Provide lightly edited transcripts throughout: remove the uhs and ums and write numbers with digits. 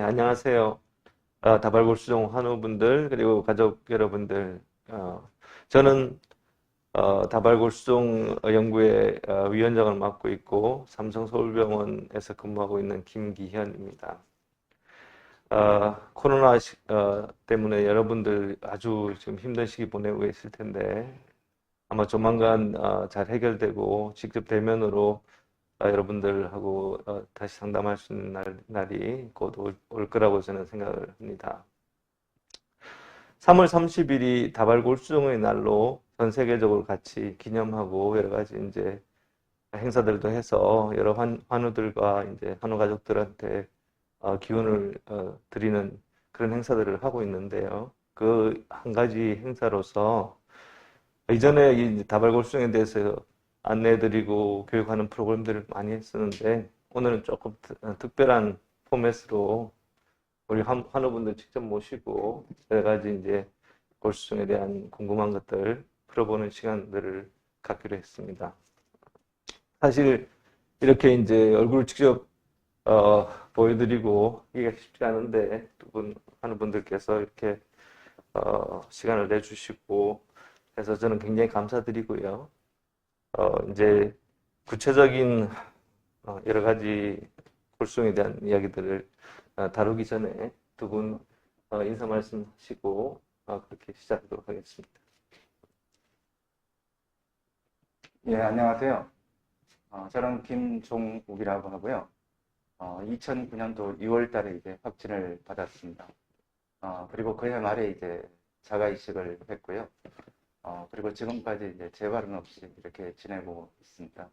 안녕하세요. 다발골수종 환우분들, 그리고 가족 여러분들. 저는 다발골수종 연구의 위원장을 맡고 있고, 삼성서울병원에서 근무하고 있는 김기현입니다. 코로나 때문에 여러분들 아주 지금 힘든 시기 보내고 계실 텐데, 아마 조만간 잘 해결되고, 직접 대면으로 여러분들하고 다시 상담할 수 있는 날이 곧 올 거라고 저는 생각을 합니다. 3월 30일이 다발골수종의 날로 전 세계적으로 같이 기념하고 여러 가지 이제 행사들도 해서 여러 환우들과 이제 환우 가족들한테 기운을 드리는 그런 행사들을 하고 있는데요. 그 한 가지 행사로서 이전에 이 다발골수종에 대해서 안내해드리고 교육하는 프로그램들을 많이 했었는데 오늘은 조금 특별한 포맷으로 우리 환우분들 직접 모시고 여러 가지 이제 골수종에 대한 궁금한 것들 풀어보는 시간들을 갖기로 했습니다. 사실 이렇게 이제 얼굴을 직접 보여드리고 이게 쉽지 않은데 두 분 환우분들께서 이렇게 시간을 내주시고 해서 저는 굉장히 감사드리고요. 이제 구체적인 여러 가지 골수종에 대한 이야기들을 다루기 전에 두 분 인사 말씀하시고 그렇게 시작하도록 하겠습니다. 예, 안녕하세요. 저는 김종욱이라고 하고요. 2009년도 6월 달에 이제 확진을 받았습니다. 그리고 그해 말에 이제 자가 이식을 했고요. 그리고 지금까지 이제 재발은 없이 이렇게 지내고 있습니다.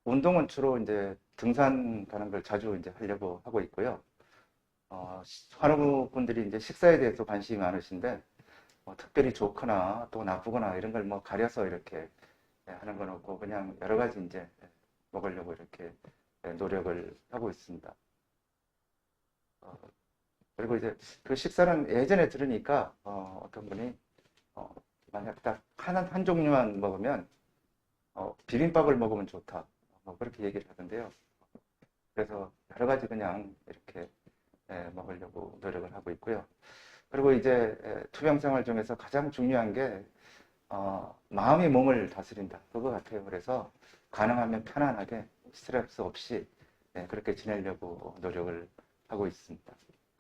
운동은 주로 이제 등산 가는 걸 자주 이제 하려고 하고 있고요. 환우분들이 이제 식사에 대해서 관심이 많으신데, 특별히 좋거나 또 나쁘거나 이런 걸 뭐 가려서 이렇게 하는 건 없고 그냥 여러 가지 이제 먹으려고 이렇게 노력을 하고 있습니다. 그리고 이제 그 식사는 예전에 들으니까 어떤 분이 만약 딱 한 종류만 먹으면 비빔밥을 먹으면 좋다. 뭐 그렇게 얘기를 하던데요. 그래서 여러 가지 그냥 이렇게 먹으려고 노력을 하고 있고요. 그리고 이제 투병 생활 중에서 가장 중요한 게 마음이 몸을 다스린다. 그거 같아요. 그래서 가능하면 편안하게 스트레스 없이 그렇게 지내려고 노력을 하고 있습니다.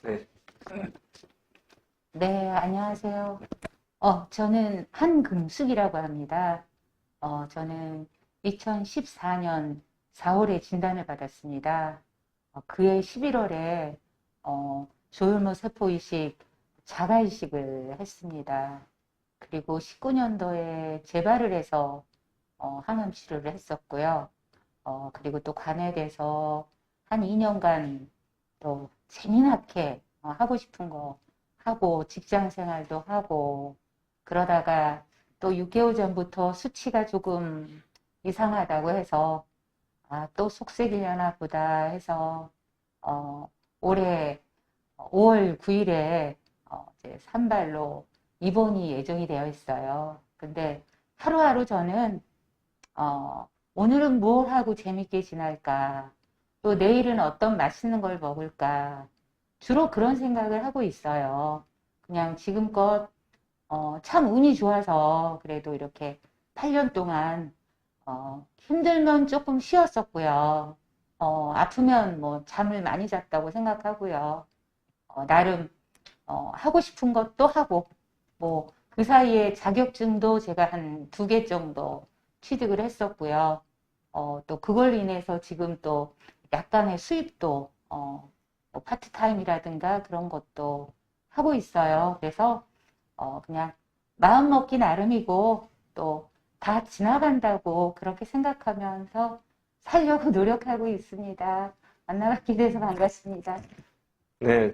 네. 네, 안녕하세요. 저는 한금숙이라고 합니다. 저는 2014년 4월에 진단을 받았습니다. 그해 11월에 조혈모 세포 이식, 자가 이식을 했습니다. 그리고 19년도에 재발을 해서 항암 치료를 했었고요. 그리고 또 관역에서 한 2년간 또 재미나게 하고 싶은 거 하고 직장 생활도 하고 그러다가 또 6개월 전부터 수치가 조금 이상하다고 해서 또 속색이려나 보다 해서 올해 5월 9일에 이제 산발로 입원이 예정이 되어 있어요. 근데 하루하루 저는 오늘은 뭘 하고 재밌게 지낼까, 또 내일은 어떤 맛있는 걸 먹을까, 주로 그런 생각을 하고 있어요. 그냥 지금껏 참 운이 좋아서 그래도 이렇게 8년 동안 힘들면 조금 쉬었었고요. 아프면 뭐 잠을 많이 잤다고 생각하고요. 나름 하고 싶은 것도 하고 뭐 그 사이에 자격증도 제가 한 2개 정도 취득을 했었고요. 또 그걸 인해서 지금 또 약간의 수입도 뭐 파트타임이라든가 그런 것도 하고 있어요. 그래서 그냥 마음 먹기 나름이고 또 다 지나간다고 그렇게 생각하면서 살려고 노력하고 있습니다. 만나뵙게 돼서 반갑습니다. 네,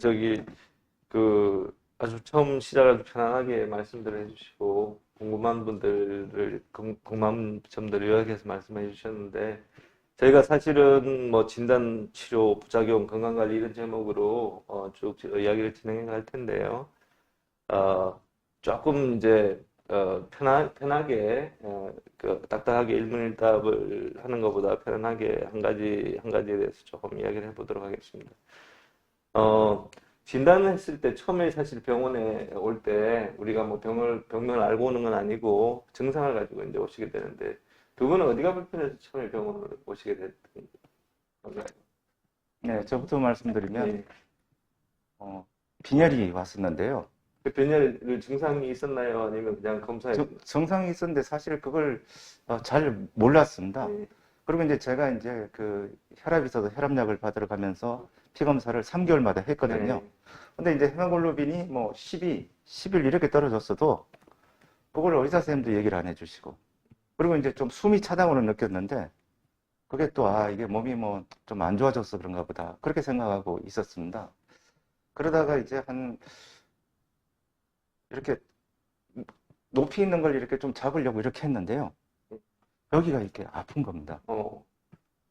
아주 처음 시작을 편안하게 말씀들을 해주시고 궁금한 궁금한 점들을 요약해서 말씀해 주셨는데 저희가 사실은 뭐 진단, 치료, 부작용, 건강관리 이런 제목으로 쭉 이야기를 진행해 갈 텐데요. 조금 이제 편하게 그 복잡하게 일문일답을 하는 것보다 편안하게 한 가지에 대해서 조금 이야기를 해보도록 하겠습니다. 진단을 했을 때 처음에 사실 병원에 올 때 우리가 뭐 병명을 알고 오는 건 아니고 증상을 가지고 이제 오시게 되는데 두 분은 어디가 불편해서 처음에 병원을 오시게 됐던 건가요? 네, 저부터 말씀드리면 네. 빈혈이 왔었는데요. 그 빈혈 증상이 있었나요? 아니면 그냥 검사에 증상이 있었는데 사실 그걸 잘 몰랐습니다. 네. 그리고 이제 제가 이제 그 혈압이 있어서 혈압약을 받으러 가면서 피 검사를 3개월마다 했거든요. 네. 근데 이제 헤모글로빈이 뭐 12, 11 이렇게 떨어졌어도 그걸 의사 선생님도 얘기를 안 해주시고, 그리고 이제 좀 숨이 차다고는 느꼈는데 그게 또 이게 몸이 뭐 좀 안 좋아져서 그런가 보다 그렇게 생각하고 있었습니다. 그러다가 이제 이렇게 높이 있는 걸 이렇게 좀 잡으려고 이렇게 했는데요. 여기가 이렇게 아픈 겁니다.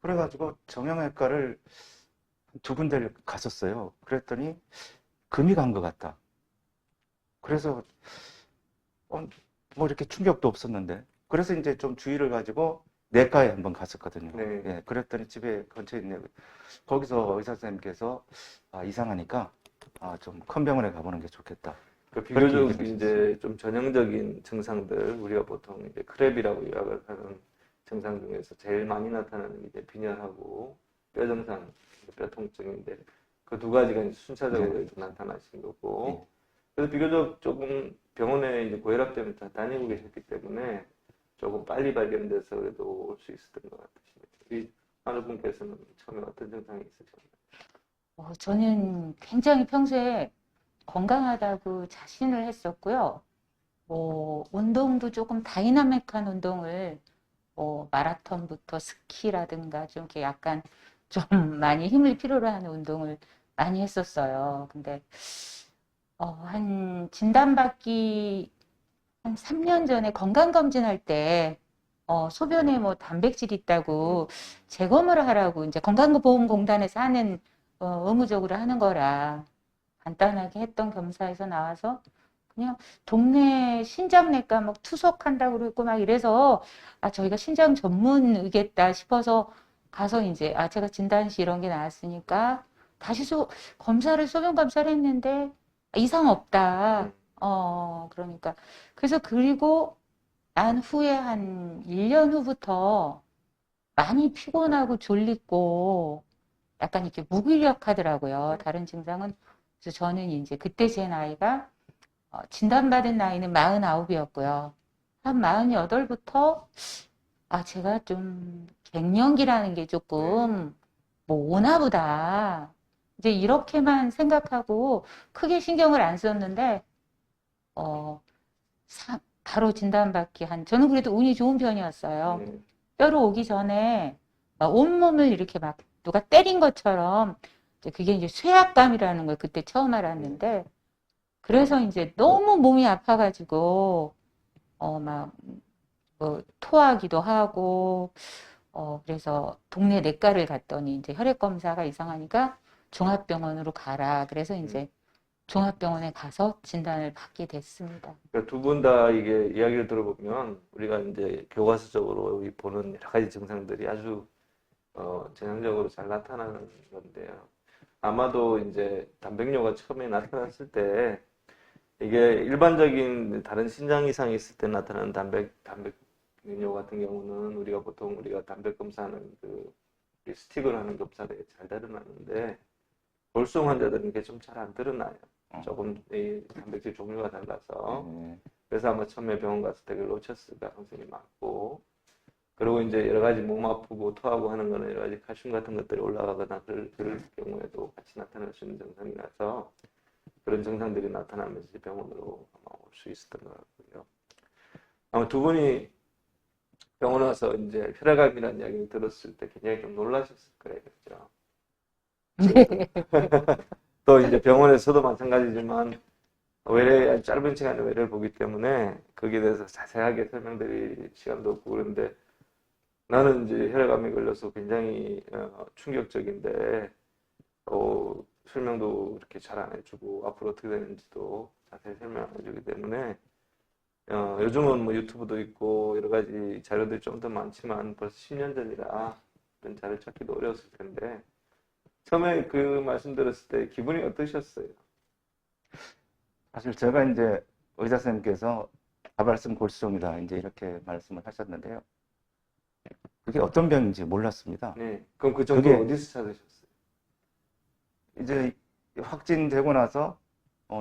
그래가지고 정형외과를 두 군데를 갔었어요. 그랬더니 금이 간 것 같다. 그래서 뭐 이렇게 충격도 없었는데, 그래서 이제 좀 주의를 가지고 내과에 한번 갔었거든요. 네. 예, 그랬더니 집에 근처에 있네. 거기서 의사 선생님께서 이상하니까 좀 큰 병원에 가보는 게 좋겠다. 그 그렇게 비교적 얘기를 이제 좀 전형적인 증상들, 우리가 보통 이제 크랩이라고 요약을 하는 증상 중에서 제일 많이 나타나는 게 이제 빈혈하고 뼈 증상, 뼈 통증인데 그 두 가지가 이제 순차적으로 이제 나타나신 거고, 그래서 비교적 조금 병원에 이제 고혈압 때문에 다 다니고 계셨기 때문에 조금 빨리 발견돼서 그래도 올 수 있었던 것 같으십니다. 우리 환우분께서는 처음에 어떤 증상이 있으셨나요? 저는 굉장히 평소에 건강하다고 자신을 했었고요. 운동도 조금 다이나믹한 운동을, 마라톤부터 스키라든가 좀 이렇게 약간 좀 많이 힘을 필요로 하는 운동을 많이 했었어요. 근데, 진단받기 한 3년 전에 건강검진할 때, 소변에 뭐 단백질 있다고 재검을 하라고 이제 건강보험공단에서 하는, 의무적으로 하는 거라 간단하게 했던 검사에서 나와서 그냥 동네 신장내과 막 투석한다고 그러고 막 이래서 저희가 신장 전문 의겠다 싶어서 가서 이제 제가 진단시 이런 게 나왔으니까 다시 검사를 소변 검사를 했는데 이상 없다. 그러니까 그래서 그리고 난 후에 한 1년 후부터 많이 피곤하고 졸리고 약간 이렇게 무기력하더라고요. 다른 증상은. 그래서 저는 이제 그때 제 나이가 진단받은 나이는 49이었고요. 한 48부터 제가 좀 갱년기라는 게 조금 뭐 오나 보다. 이제 이렇게만 생각하고 크게 신경을 안 썼는데 바로 진단받기 저는 그래도 운이 좋은 편이었어요. 뼈로 오기 전에 막 온몸을 이렇게 막 누가 때린 것처럼 그게 이제 쇠약감이라는 걸 그때 처음 알았는데, 그래서 이제 너무 몸이 아파가지고 막 토하기도 하고 그래서 동네 내과를 갔더니 이제 혈액 검사가 이상하니까 종합병원으로 가라. 그래서 이제 종합병원에 가서 진단을 받게 됐습니다. 그러니까 두 분 다 이게 이야기를 들어보면 우리가 이제 교과서적으로 보는 여러 가지 증상들이 아주 전형적으로 잘 나타나는 건데요. 아마도 이제 단백뇨가 처음에 나타났을 때 이게 일반적인 다른 신장 이상이 있을 때 나타나는 단백뇨 같은 경우는 우리가 보통 단백 검사하는 스틱을 하는 검사를 잘 드러나는데 골수증 환자들은 이게 좀 잘 안 드러나요. 조금 이 단백질 종류가 달라서. 그래서 아마 처음에 병원 갔을 때 그걸 놓쳤을 가능성이 많고, 그리고 이제 여러 가지 몸 아프고 토하고 하는 거는 여러 가지 칼슘 같은 것들이 올라가거나 그럴 경우에도 같이 나타날 수 있는 증상이라서 그런 증상들이 나타나면서 병원으로 아마 올 수 있었던 것 같고요. 아마 두 분이 병원에 와서 이제 혈액암이라는 이야기를 들었을 때 굉장히 좀 놀라셨을 거예요. 그렇죠? 네. 또 이제 병원에서도 마찬가지지만 짧은 시간에 외래를 보기 때문에 거기에 대해서 자세하게 설명드릴 시간도 없고 그런데 나는 이제 혈액암에 걸려서 굉장히 충격적인데 설명도 이렇게 잘 안 해주고 앞으로 어떻게 되는지도 자세히 설명 안 해주기 때문에 요즘은 뭐 유튜브도 있고 여러 가지 자료들이 좀 더 많지만 벌써 10년 전이라 그런 자료 찾기도 어려웠을 텐데 처음에 그 말씀 들었을 때 기분이 어떠셨어요? 사실 제가 이제 의사 선생님께서 다발성 골수종이다 이제 이렇게 말씀을 하셨는데요. 그게 어떤 병인지 몰랐습니다. 네. 그럼 그 정보 그게 어디서 찾으셨어요? 이제 확진되고 나서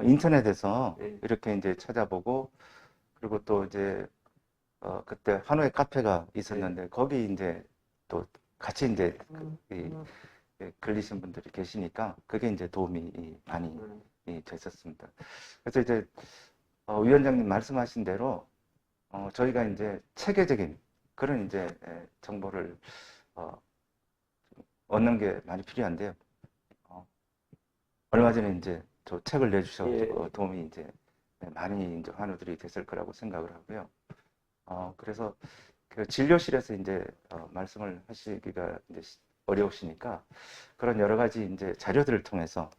인터넷에서 네. 이렇게 이제 찾아보고 그리고 또 이제 그때 한우의 카페가 있었는데 거기 이제 또 같이 이제 걸리신 분들이 계시니까 그게 이제 도움이 많이 됐었습니다. 그래서 이제 위원장님 말씀하신 대로 저희가 이제 체계적인 그런 이제 정보를 어, 얻는 게 많이 필요한데요. 어, 얼마 전에 이제 저 책을 내주셔서 예. 도움이 이제 많이 이제 환우들이 됐을 거라고 생각을 하고요. 그래서 그 진료실에서 이제 말씀을 하시기가 이제 어려우시니까 그런 여러 가지 이제 자료들을 통해서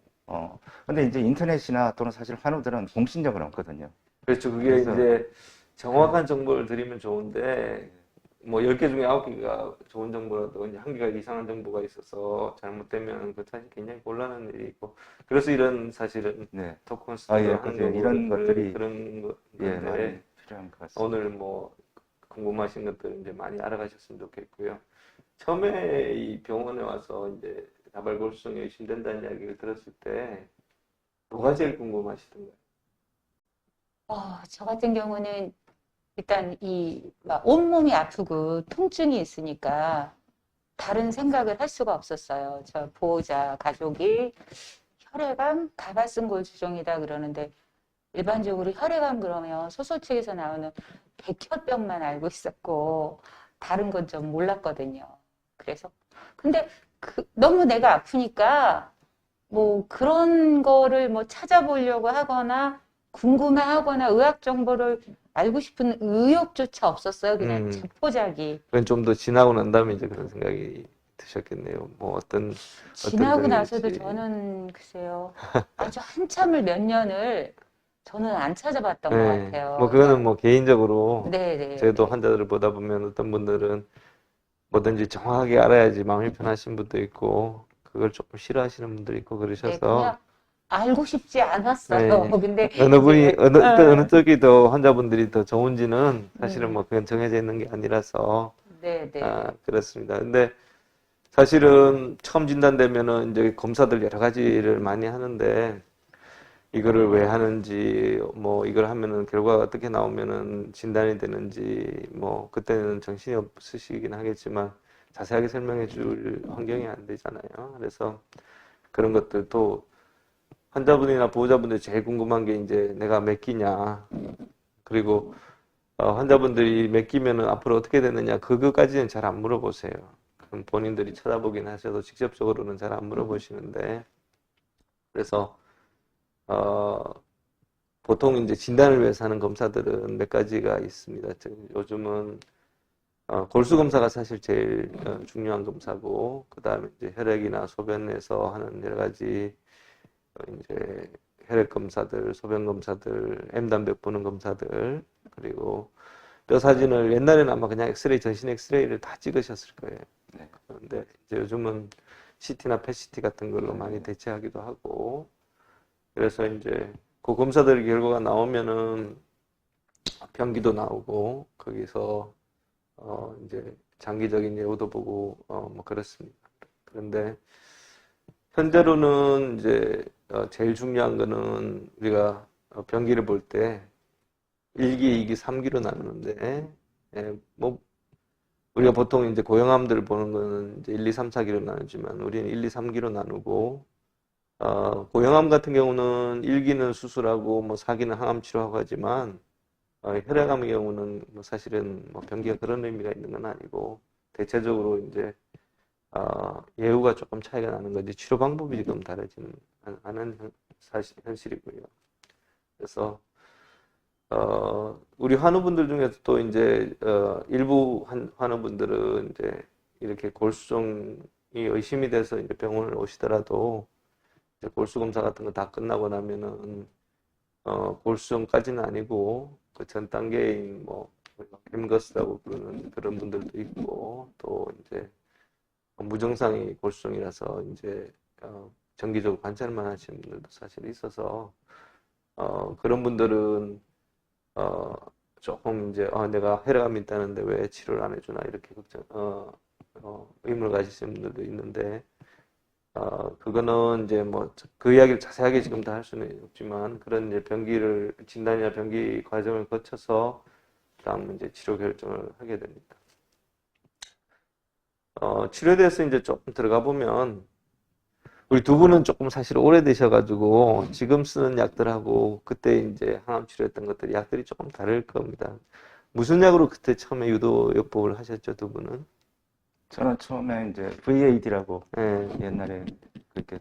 근데 이제 인터넷이나 또는 사실 환우들은 공신력은 없거든요. 그렇죠. 그게 그래서 이제 정확한 정보를 드리면 좋은데 뭐 10개 중에 9개가 좋은 정보라도 이제 1개가 이상한 정보가 있어서 잘못되면 그 사실 굉장히 곤란한 일이 있고 그래서 이런 사실은 네. 토크콘스트를 예, 하는 그래서 이런 것들이 그런 예, 건데 많이 필요한 것 같습니다. 오늘 뭐 궁금하신 것들 이제 많이 알아가셨으면 좋겠고요. 처음에 이 병원에 와서 이제 다발골수증에 의심된다는 이야기를 들었을 때 뭐가 제일 궁금하시던가요? 저 같은 경우는 일단 막 온몸이 아프고 통증이 있으니까 다른 생각을 할 수가 없었어요. 저 보호자 가족이 혈액암, 가발성 골수종이다 그러는데 일반적으로 혈액암 그러면 소설책에서 나오는 백혈병만 알고 있었고 다른 건 좀 몰랐거든요. 그래서 근데 너무 내가 아프니까 뭐 그런 거를 뭐 찾아보려고 하거나 궁금해하거나 의학 정보를 알고 싶은 의욕조차 없었어요. 그냥 체포자기. 그건 좀 더 지나고 난 다음에 이제 그런 생각이 드셨겠네요. 뭐 어떤 지나고 나서도 병일지. 저는 글쎄요. 아주 한참을 몇 년을 저는 안 찾아봤던 것 네. 뭐 같아요. 그거는 그냥 뭐 개인적으로 저도 네네네. 환자들을 보다 보면 어떤 분들은 뭐든지 정확하게 알아야지 마음이 편하신 분도 있고 그걸 조금 싫어하시는 분도 있고 네, 그러셔서 그냥 알고 싶지 않았어요. 네. 근데 어느 분이 이제 어느 쪽이 더 환자분들이 더 좋은지는 사실은 뭐 음, 그건 정해져 있는 게 아니라서 네네네. 그렇습니다. 근데 사실은 처음 진단되면은 이제 검사들 여러 가지를 많이 하는데 이거를 왜 하는지 뭐 이걸 하면은 결과가 어떻게 나오면은 진단이 되는지 뭐 그때는 정신이 없으시긴 하겠지만 자세하게 설명해 줄 환경이 안 되잖아요. 그래서 그런 것들도 환자분이나 보호자분들이 제일 궁금한 게 이제 내가 몇 끼냐 그리고 환자분들이 몇 끼면은 앞으로 어떻게 되느냐 그거까지는 잘 안 물어보세요. 그럼 본인들이 찾아보긴 하셔도 직접적으로는 잘 안 물어보시는데 그래서 어, 보통 이제 진단을 위해서 하는 검사들은 몇 가지가 있습니다. 요즘은 골수 검사가 사실 제일 중요한 검사고 그 다음에 이제 혈액이나 소변에서 하는 여러 가지 이제 혈액 검사들, 소변 검사들, M단백 보는 검사들 그리고 뼈 사진을 옛날에는 아마 그냥 엑스레이 전신 엑스레이를 다 찍으셨을 거예요. 네. 그런데 이제 요즘은 CT나 펫CT 같은 걸로 많이 대체하기도 하고 그래서 이제 그 검사들 결과가 나오면은 변기도 나오고 거기서 이제 장기적인 예후도 보고 뭐 그렇습니다. 그런데 현재로는 이제 제일 중요한 거는 우리가 변기를 볼 때 1기, 2기, 3기로 나누는데 뭐 우리가 보통 이제 고형암들을 보는 거는 이제 1, 2, 3, 4기로 나누지만 우리는 1, 2, 3기로 나누고 고형암 같은 경우는 1기는 수술하고 뭐 4기는 항암 치료하고 하지만 혈액암의 경우는 뭐 사실은 뭐 변기가 그런 의미가 있는 건 아니고 대체적으로 이제 예후가 조금 차이가 나는 거지 치료 방법이 지금 다르지는 않은 현실이고요. 그래서 우리 환우분들 중에서 또 이제 일부 환우분들은 이제 이렇게 골수종이 의심이 돼서 이제 병원을 오시더라도 이제 골수 검사 같은 거 다 끝나고 나면은 골수정까지는 아니고 그 전 단계인 뭐 햄거스라고 부르는 그런 분들도 있고 또 이제 무증상이 골수정이라서 이제 정기적으로 관찰만 하시는 분들도 사실 있어서 그런 분들은 조금 이제 내가 혈압이 있다는데 왜 치료를 안 해주나 이렇게 의문을 가지시는 분들도 있는데 그거는 이제 뭐 그 이야기를 자세하게 지금 다 할 수는 없지만 그런 이제 진단이나 병기 과정을 거쳐서 그다음 이제 치료 결정을 하게 됩니다. 치료에 대해서 이제 조금 들어가 보면 우리 두 분은 조금 사실 오래되셔가지고 지금 쓰는 약들하고 그때 이제 항암 치료했던 것들이 약들이 조금 다를 겁니다. 무슨 약으로 그때 처음에 유도요법을 하셨죠, 두 분은? 저는 처음에 이제 VAD라고 예. 옛날에 그렇게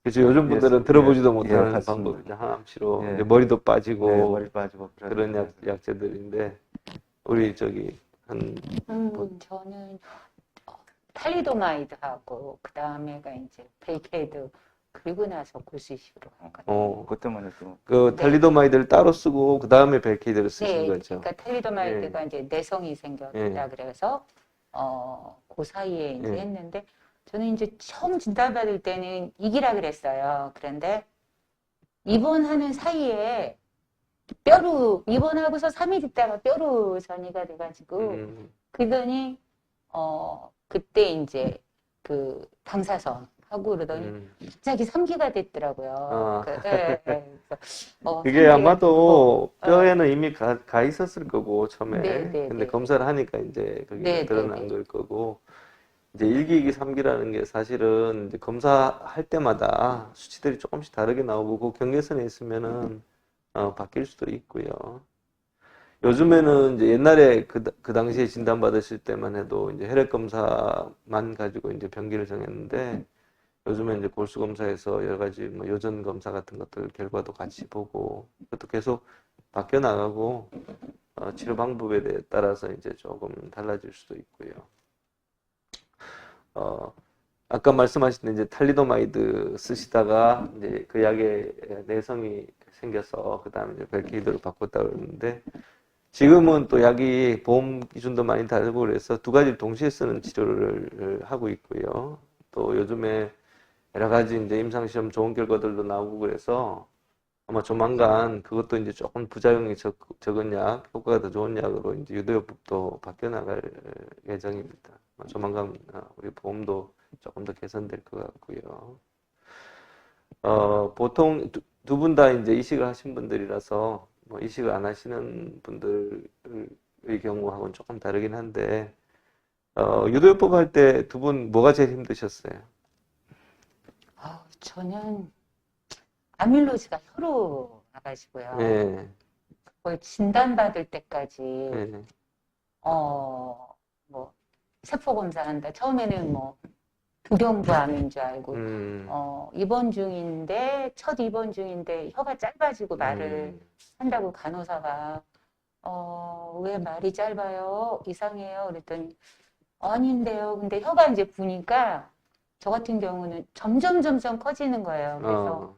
그래서 요즘 분들은 예, 들어보지도 예, 못하는 맞습니다. 방법이죠. 항암 치료. 예. 이제 머리도 네, 빠지고 머리 빠지고 그런 약재들인데 우리 저기 저는 탈리도마이드하고 그 다음에가 이제 벨케이드 그리고 나서 골수이식으로 갔거든요. 그것 때문에 또 그 네. 탈리도마이드를 따로 쓰고 그 다음에 벨케이드를 쓰신 네, 거죠. 그러니까 탈리도마이드가 이제 내성이 생겼다 예. 그래서 그 사이에 이제 예. 했는데 저는 이제 처음 진단받을 때는 이기라 그랬어요. 그런데 입원하는 사이에 입원하고서 3일 있다가 뼈로 전이가 돼가지고 그러더니 그때 이제 그 방사선 하고 그러더니 갑자기 3기가 됐더라고요. 그래서 그게 3기가 아마도 뼈에는 이미 가 있었을 거고 처음에. 네, 네, 근데 네. 검사를 하니까 이제 그게 네, 드러난 네, 네. 걸 거고. 이제 1기, 2기, 3기라는 게 사실은 이제 검사할 때마다 수치들이 조금씩 다르게 나오고 그 경계선에 있으면은 바뀔 수도 있고요. 요즘에는 이제 옛날에 그 당시에 진단받으실 때만 해도 이제 혈액 검사만 가지고 이제 병기를 정했는데 요즘에 이제 골수 검사에서 여러 가지 뭐 요전 검사 같은 것들 결과도 같이 보고 그것도 계속 바뀌어 나가고 치료 방법에 따라서 이제 조금 달라질 수도 있고요. 아까 말씀하신 이제 탈리도마이드 쓰시다가 이제 그 약에 내성이 생겨서 그 다음에 이제 벨케이드로 바꿨다고 그러는데 지금은 또 약이 보험 기준도 많이 다르고 그래서 두 가지를 동시에 쓰는 치료를 하고 있고요. 또 요즘에 여러 가지 이제 임상시험 좋은 결과들도 나오고 그래서 아마 조만간 그것도 이제 조금 부작용이 적은 약, 효과가 더 좋은 약으로 이제 유도요법도 바뀌어 나갈 예정입니다. 조만간 우리 보험도 조금 더 개선될 것 같고요. 보통 두 분 다 이제 이식을 하신 분들이라서 뭐 이식을 안 하시는 분들의 경우하고는 조금 다르긴 한데 유도요법 할 때 두 분 뭐가 제일 힘드셨어요? 저는 아밀로즈가 혀로 나가지고요. 예, 그걸 진단받을 때까지 예, 뭐 세포 검사한다. 처음에는 뭐 두경부암인 줄 알고 첫 입원 중인데 혀가 짧아지고 말을 한다고 간호사가 왜 말이 짧아요? 이상해요. 그랬더니 아닌데요. 근데 혀가 이제 부니까 저 같은 경우는 점점 커지는 거예요. 그래서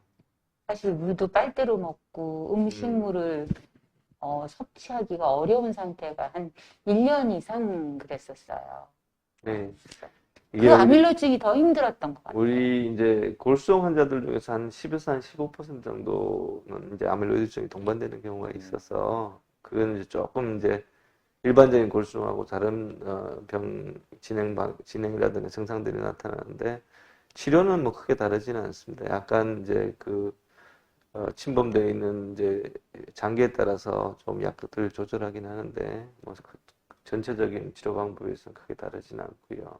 사실 물도 빨대로 먹고 음식물을 섭취하기가 어려운 상태가 한 1년 이상 그랬었어요. 네. 그 아밀로증이 더 힘들었던 것 같아요. 우리 이제 골수용 환자들 중에서 한 10에서 한 15% 정도는 이제 아밀로이드증이 동반되는 경우가 있어서 그건 이제 조금 이제 일반적인 골수용하고 다른 병 진행이라든가 증상들이 나타나는데 치료는 뭐 크게 다르지는 않습니다. 약간 이제 그 침범되어 있는 이제 장기에 따라서 좀 약들을 조절하긴 하는데 뭐 전체적인 치료 방법에서는 크게 다르지는 않고요.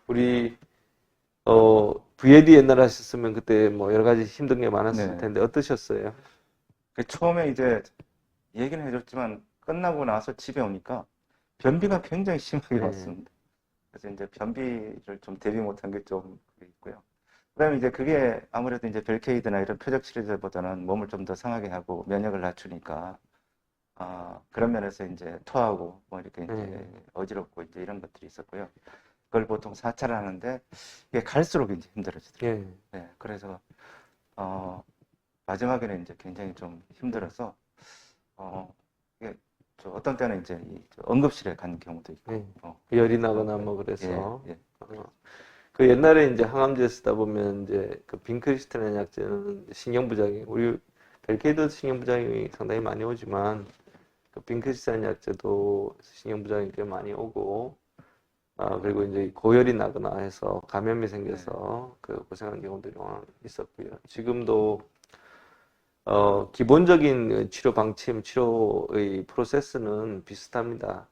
우리 VAD 옛날에 하셨으면 그때 뭐 여러 가지 힘든 게 많았을 텐데 어떠셨어요? 처음에 이제 얘기는 해줬지만 끝나고 나서 집에 오니까 변비가 굉장히 심하게 왔습니다. 그래서 이제 변비를 좀 대비 못한 게 좀 있고요. 그다음에 이제 그게 아무래도 이제 벨케이드나 이런 표적 치료제보다는 몸을 좀 더 상하게 하고 면역을 낮추니까 그런 면에서 이제 토하고 뭐 이렇게 이제 어지럽고 이제 이런 것들이 있었고요. 그걸 보통 4차를 하는데 이게 갈수록 이제 힘들어지더라고요. 그래서 마지막에는 이제 굉장히 좀 힘들어서 이게 어떤 때는 이제 저 응급실에 간 경우도 있고 네. 열이 나거나 어, 뭐 그래서. 예, 예. 그 옛날에 이제 항암제 쓰다 보면 이제 그 빈크리스틴이라는 약제는 신경부작용, 우리 벨케이드 신경부작용이 상당히 많이 오지만 그 빈크리스틴 약제도 신경부작용이 꽤 많이 오고, 그리고 이제 고열이 나거나 해서 감염이 생겨서 그 고생한 경우들이 있었고요. 지금도 기본적인 치료 방침, 치료의 프로세스는 비슷합니다.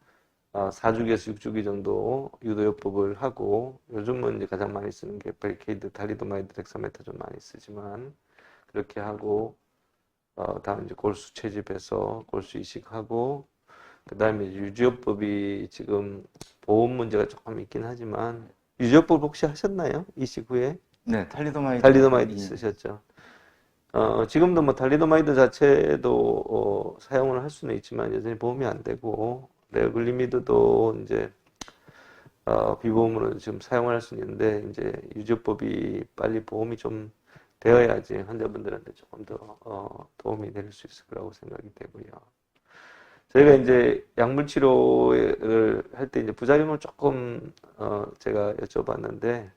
4주기에서 6주기 정도 유도요법을 하고, 요즘은 이제 가장 많이 쓰는 게 벨케이드, 달리도마이드, 덱사메타존 많이 쓰지만, 그렇게 하고, 다음 이제 골수 채집해서 골수 이식하고, 그 다음에 유지요법이 지금 보험 문제가 조금 있긴 하지만, 유지요법 혹시 하셨나요? 이식 후에? 네, 탈리도마이드 달리도마이드 쓰셨죠? 지금도 뭐 달리도마이드 자체도 사용을 할 수는 있지만 여전히 보험이 안 되고, 레글리미드도 이제 비보험으로 지금 사용할 수 있는데, 이제 유지법이 빨리 보험이 좀 되어야지 환자분들한테 조금 더 도움이 될 수 있을 거라고 생각이 되고요. 저희가 이제 약물 치료를 할 때 이제 부작용을 조금 제가 여쭤봤는데,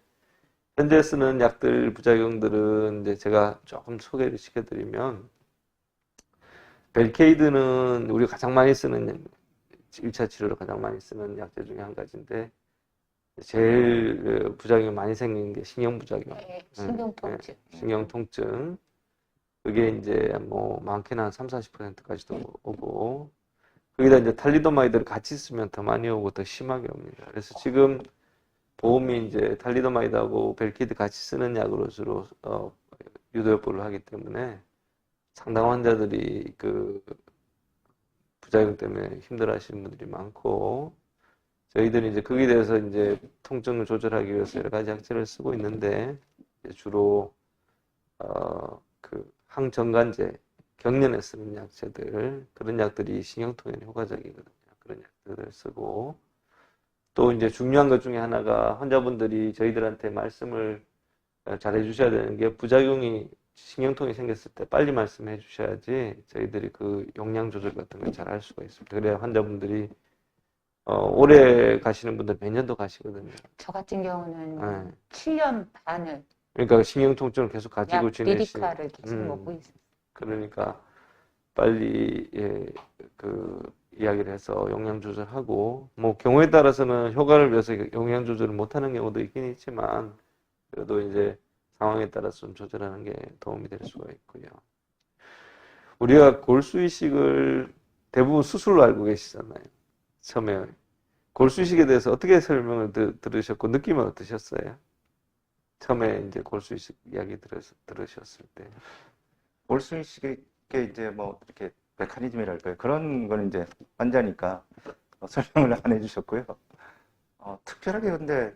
현재 쓰는 약들 부작용들은 이제 제가 조금 소개를 시켜드리면, 벨케이드는 우리가 가장 많이 쓰는 1차 치료로 가장 많이 쓰는 약제 중에 한 가지인데, 제일 부작용이 많이 생기는 게 신경부작용. 네, 신경통증. 신경통증. 그게 이제 뭐 많게는 한 3, 40%까지도 오고, 거기다 이제 탈리도마이드를 같이 쓰면 더 많이 오고 더 심하게 옵니다. 그래서 지금 보험이 이제 탈리도마이드하고 벨키드 같이 쓰는 약으로 주로 유도요법을 하기 때문에 상당 환자들이 그 부작용 때문에 힘들어하시는 분들이 많고, 저희들이 이제 거기에 대해서 이제 통증을 조절하기 위해서 여러 가지 약제를 쓰고 있는데, 주로 그 항정관제, 경련에 쓰는 약제들, 그런 약들이 신경통에는 효과적이거든요. 그런 약들을 쓰고, 또 이제 중요한 것 중에 하나가 환자분들이 저희들한테 말씀을 잘 해주셔야 되는 게, 부작용이 신경통이 생겼을 때 빨리 말씀해 주셔야지 저희들이 그 용량 조절 같은 걸 잘 할 수가 있습니다. 그래야 환자분들이 오래 가시는 분들 몇 년도 가시거든요. 저 같은 경우는 네. 7년 반을 그러니까 신경통증을 계속 가지고 약 메디카를 계속 먹고 있어요. 그러니까 빨리 그 이야기를 해서 용량 조절하고, 뭐 경우에 따라서는 효과를 위해서 용량 조절을 못하는 경우도 있긴 있지만, 그래도 이제 상황에 따라서 좀 조절하는 게 도움이 될 수가 있고요. 우리가 골수 이식을 대부분 수술로 알고 계시잖아요. 처음에 골수 이식에 대해서 어떻게 설명을 들으셨고 느낌은 어떠셨어요? 처음에 이제 골수 이식 이야기 들으셨을 때. 골수이식의 이제 뭐 이렇게 메커니즘이랄까요? 그런 거는 이제 환자니까 설명을 안 해주셨고요. 특별하게 근데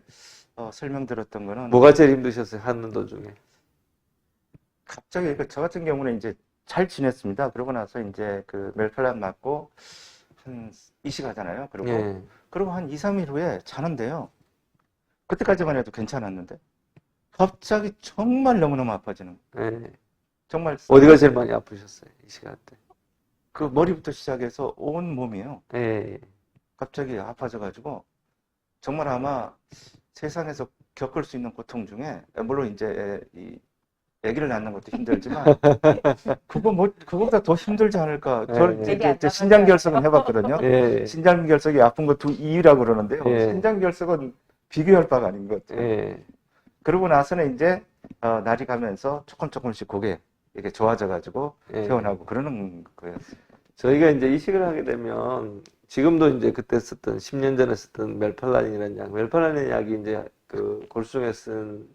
설명 들었던 거는 뭐가 제일 힘드셨어요? 하는 도중에. 갑자기 저 같은 경우는 이제 잘 지냈습니다. 그러고 나서 이제 그 멜팔람 맞고 한 이식하잖아요. 예. 그리고 한 2, 3일 후에 자는데요. 그때까지만 해도 괜찮았는데 갑자기 정말 너무너무 아파지는 거예요. 예. 정말 어디가 제일 많이 아프셨어요? 이 시간 때. 그 머리부터 시작해서 온 몸이요. 예. 갑자기 아파져가지고 정말 아마 세상에서 겪을 수 있는 고통 중에 물론 이제 이 아기를 낳는 것도 힘들지만 그거보다 더 힘들지 않을까. 저 예. 이제 신장 결석은 해봤거든요. 예. 신장 결석이 아픈 것도 이유라고 그러는데요. 예. 신장 결석은 비교할 바가 아닌 것 같아요. 예. 그러고 나서는 이제 날이 가면서 조금씩 그게 이게 좋아져가지고 예. 퇴원하고 그러는 거였어요. 저희가 이제 이식을 하게 되면 지금도 이제 그때 썼던 10년 전에 썼던 멜팔라닌이라는 약, 멜팔라닌 약이 이제 그 골수에 쓴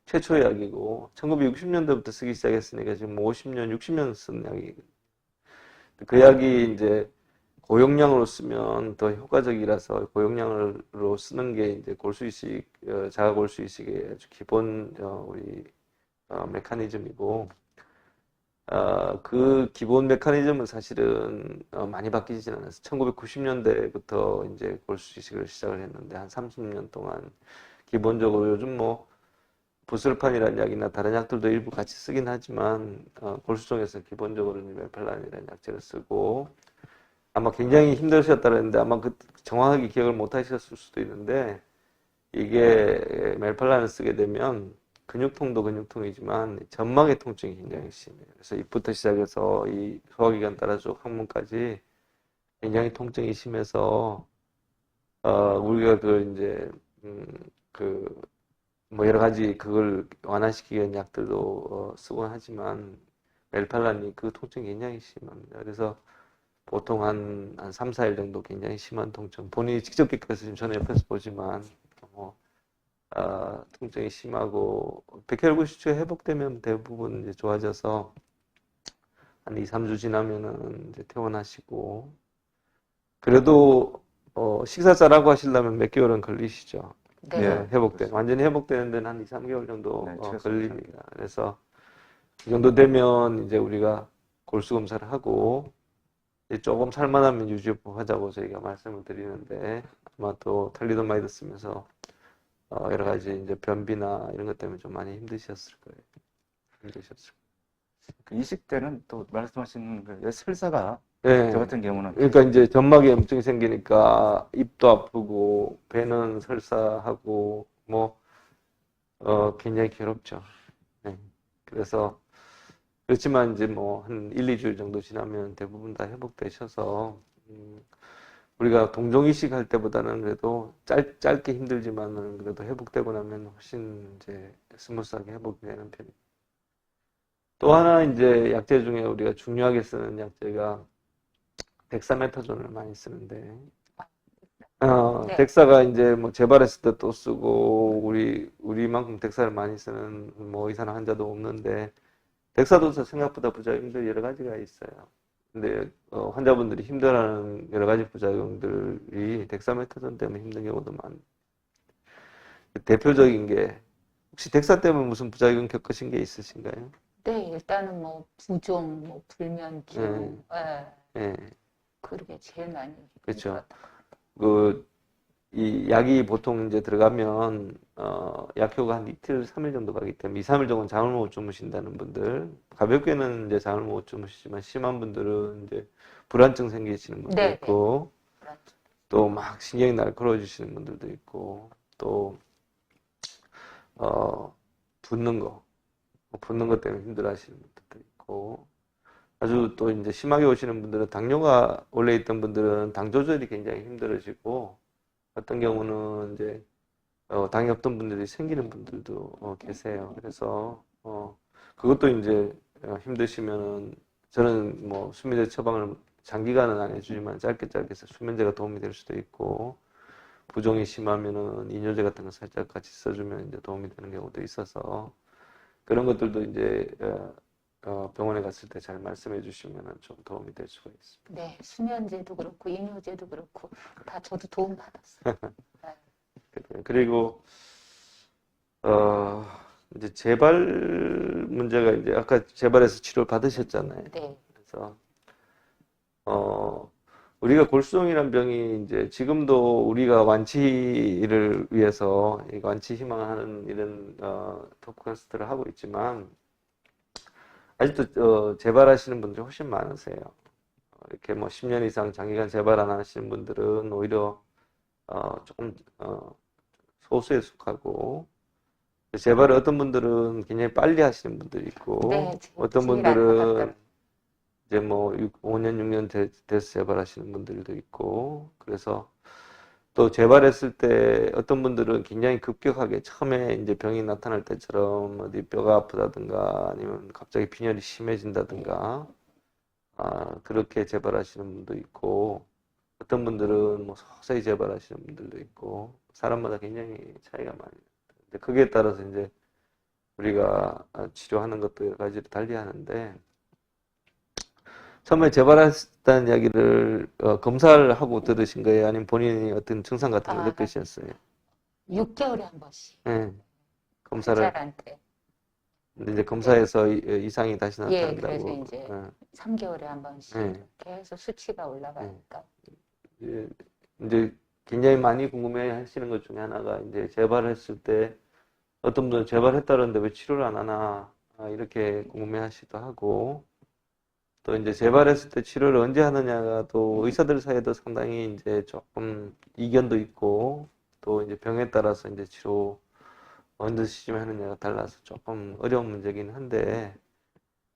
최초의 약이고 1960년대부터 쓰기 시작했으니까 지금 50년, 60년 쓴 약이거든요. 그 약이 이제 고용량으로 쓰면 더 효과적이라서 고용량으로 쓰는 게 이제 골수 이식, 자가 골수 이식의 아주 기본 우리 메커니즘이고, 그 기본 메커니즘은 사실은 많이 바뀌지는 않았어요. 1990년대부터 이제 골수 이식을 시작을 했는데 한 30년 동안 기본적으로 요즘 뭐 부스르판이라는 약이나 다른 약들도 일부 같이 쓰긴 하지만 골수종에서 기본적으로 멜팔란이라는 약제를 쓰고 아마 굉장히 힘드셨다는데 아마 그 정확하게 기억을 못 하셨을 수도 있는데 이게 멜팔란을 쓰게 되면 근육통도 근육통이지만 점막의 통증이 굉장히 심해요. 그래서 입부터 시작해서 이 소화기관 따라 쭉 항문까지 굉장히 통증이 심해서 우리가 그걸 이제 그 뭐 여러 가지 그걸 완화시키기 위한 약들도 쓰곤 하지만 멜팔란이 그 통증이 굉장히 심합니다. 그래서 보통 한 3, 4일 정도 굉장히 심한 통증. 본인이 직접 겪어서 지금 저는 옆에서 보지만 통증이 심하고 백혈구시추가 회복되면 대부분 이제 좋아져서 한 2, 3주 지나면은 이제 퇴원하시고 그래도 식사 잘하고 하시려면 몇 개월은 걸리시죠. 네. 예, 그렇습니다. 완전히 회복되는 데는 한 2, 3개월 정도 네, 최소 걸립니다. 그래서 이 정도 되면 이제 우리가 골수 검사를 하고 이제 조금 살만하면 유지요법 하자고 저희가 말씀을 드리는데 아마 또 탈리도마이드 쓰면서 여러 가지 이제 변비나 이런 것 때문에 좀 많이 힘드셨을 거예요. 힘드셨을 그 이식 때는 또 말씀하신 그 설사가 거예요. 저 예. 같은 경우는 그러니까 이제 점막에 염증이 생기니까 입도 아프고 배는 설사하고 뭐 굉장히 괴롭죠. 네. 그래서 그렇지만 이제 뭐 한 1, 2주일 정도 지나면 대부분 다 회복되셔서 우리가 동종이식 할 때보다는 그래도 짧게 힘들지만은 그래도 회복되고 나면 훨씬 이제 스무스하게 회복이 되는 편입니다. 또 하나 이제 약제 중에 우리가 중요하게 쓰는 약제가 덱사메타존을 많이 쓰는데 네. 덱사가 이제 뭐 재발했을 때 또 쓰고 우리만큼 덱사를 많이 쓰는 뭐 의사나 환자도 없는데 덱사도 생각보다 부작용들이 여러 가지가 있어요. 근데 환자분들이 힘들어하는 여러 가지 부작용들이 덱사메타존 때문에 힘든 경우도 많아요. 대표적인 게 혹시 덱사 때문에 무슨 부작용 겪으신 게 있으신가요? 네, 일단은 뭐 부종, 뭐 불면 기운, 예, 그게 제일 많이 그렇죠. 힘들었던 이 약이 보통 이제 들어가면 약효가 한 이틀, 3일 정도 가기 때문에 2, 3일 정도는 잠을 못 주무신다는 분들 가볍게는 이제 잠을 못 주무시지만 심한 분들은 이제 불안증 생기시는 분도 네, 있고 것 같아요. 또 막 신경이 날카로워지시는 분들도 있고 또 붓는 것 때문에 힘들어하시는 분들도 있고 아주 또 이제 심하게 오시는 분들은 당뇨가 원래 있던 분들은 당 조절이 굉장히 힘들어지고 어떤 경우는 이제 당이 없던 분들이 생기는 분들도 계세요. 그래서 그것도 이제 힘드시면은 저는 뭐 수면제 처방을 장기간은 안 해주지만 짧게 해서 수면제가 도움이 될 수도 있고 부종이 심하면은 이뇨제 같은 거 살짝 같이 써주면 이제 도움이 되는 경우도 있어서 그런 것들도 이제 병원에 갔을 때 잘 말씀해 주시면은 좀 도움이 될 수가 있습니다. 네, 수면제도 그렇고 이뇨제도 그렇고 다 저도 도움 받았어요. 그리고 이제 재발 문제가 이제 아까 재발해서 치료를 받으셨잖아요. 네, 그래서 우리가 골수종이라는 병이 이제 지금도 우리가 완치를 위해서 이 완치 희망하는 이런 토크캐스트를 하고 있지만 아직도 재발하시는 분들이 훨씬 많으세요. 이렇게 뭐 10년 이상 장기간 재발 안 하시는 분들은 오히려 조금 소수에 속하고 재발을 어떤 분들은 굉장히 빨리 하시는 분들이 있고 네, 어떤 제일 분들은 안타깝다. 이제 뭐 5년, 6년 돼서 재발하시는 분들도 있고 그래서 또 재발했을 때 어떤 분들은 굉장히 급격하게 처음에 이제 병이 나타날 때처럼 어디 뼈가 아프다든가 아니면 갑자기 빈혈이 심해진다든가 그렇게 재발하시는 분도 있고 어떤 분들은 뭐 서서히 재발하시는 분들도 있고 사람마다 굉장히 차이가 많이 나요. 근데 그게 따라서 이제 우리가 치료하는 것도 여러 가지를 달리 하는데 처음에 재발했다는 이야기를 검사를 하고 들으신 거예요? 아니면 본인이 어떤 증상 같은 걸 느끼셨어요? 6개월에 한 번씩 네, 검사를 환자한테. 근데 이제 검사에서 이상이 다시 예, 나타난다고. 그래서 이제 3개월에 한 번씩 네. 계속 수치가 올라가니까. 이제 굉장히 많이 궁금해 하시는 것 중에 하나가 이제 재발했을 때 어떤 분들은 재발했다는데 왜 치료를 안 하나, 이렇게 궁금해하시기도 하고, 또 이제 재발했을 때 치료를 언제 하느냐가 또 의사들 사이에도 상당히 이제 조금 이견도 있고, 또 이제 병에 따라서 이제 치료 언제 시점하느냐가 달라서 조금 어려운 문제긴 한데,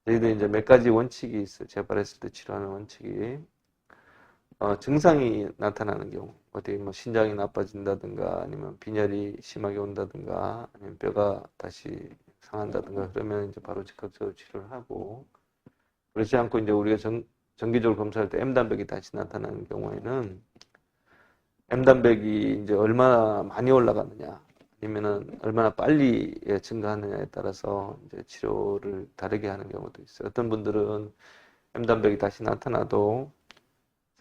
저희도 이제 몇 가지 원칙이 있어요. 재발했을 때 치료하는 원칙이. 증상이 나타나는 경우, 어디 뭐 신장이 나빠진다든가, 아니면 빈혈이 심하게 온다든가, 아니면 뼈가 다시 상한다든가, 그러면 이제 바로 즉각적으로 치료를 하고, 그렇지 않고 이제 우리가 정기적으로 검사할 때 M단백이 다시 나타나는 경우에는, M단백이 이제 얼마나 많이 올라가느냐, 아니면은 얼마나 빨리 증가하느냐에 따라서 이제 치료를 다르게 하는 경우도 있어요. 어떤 분들은 M단백이 다시 나타나도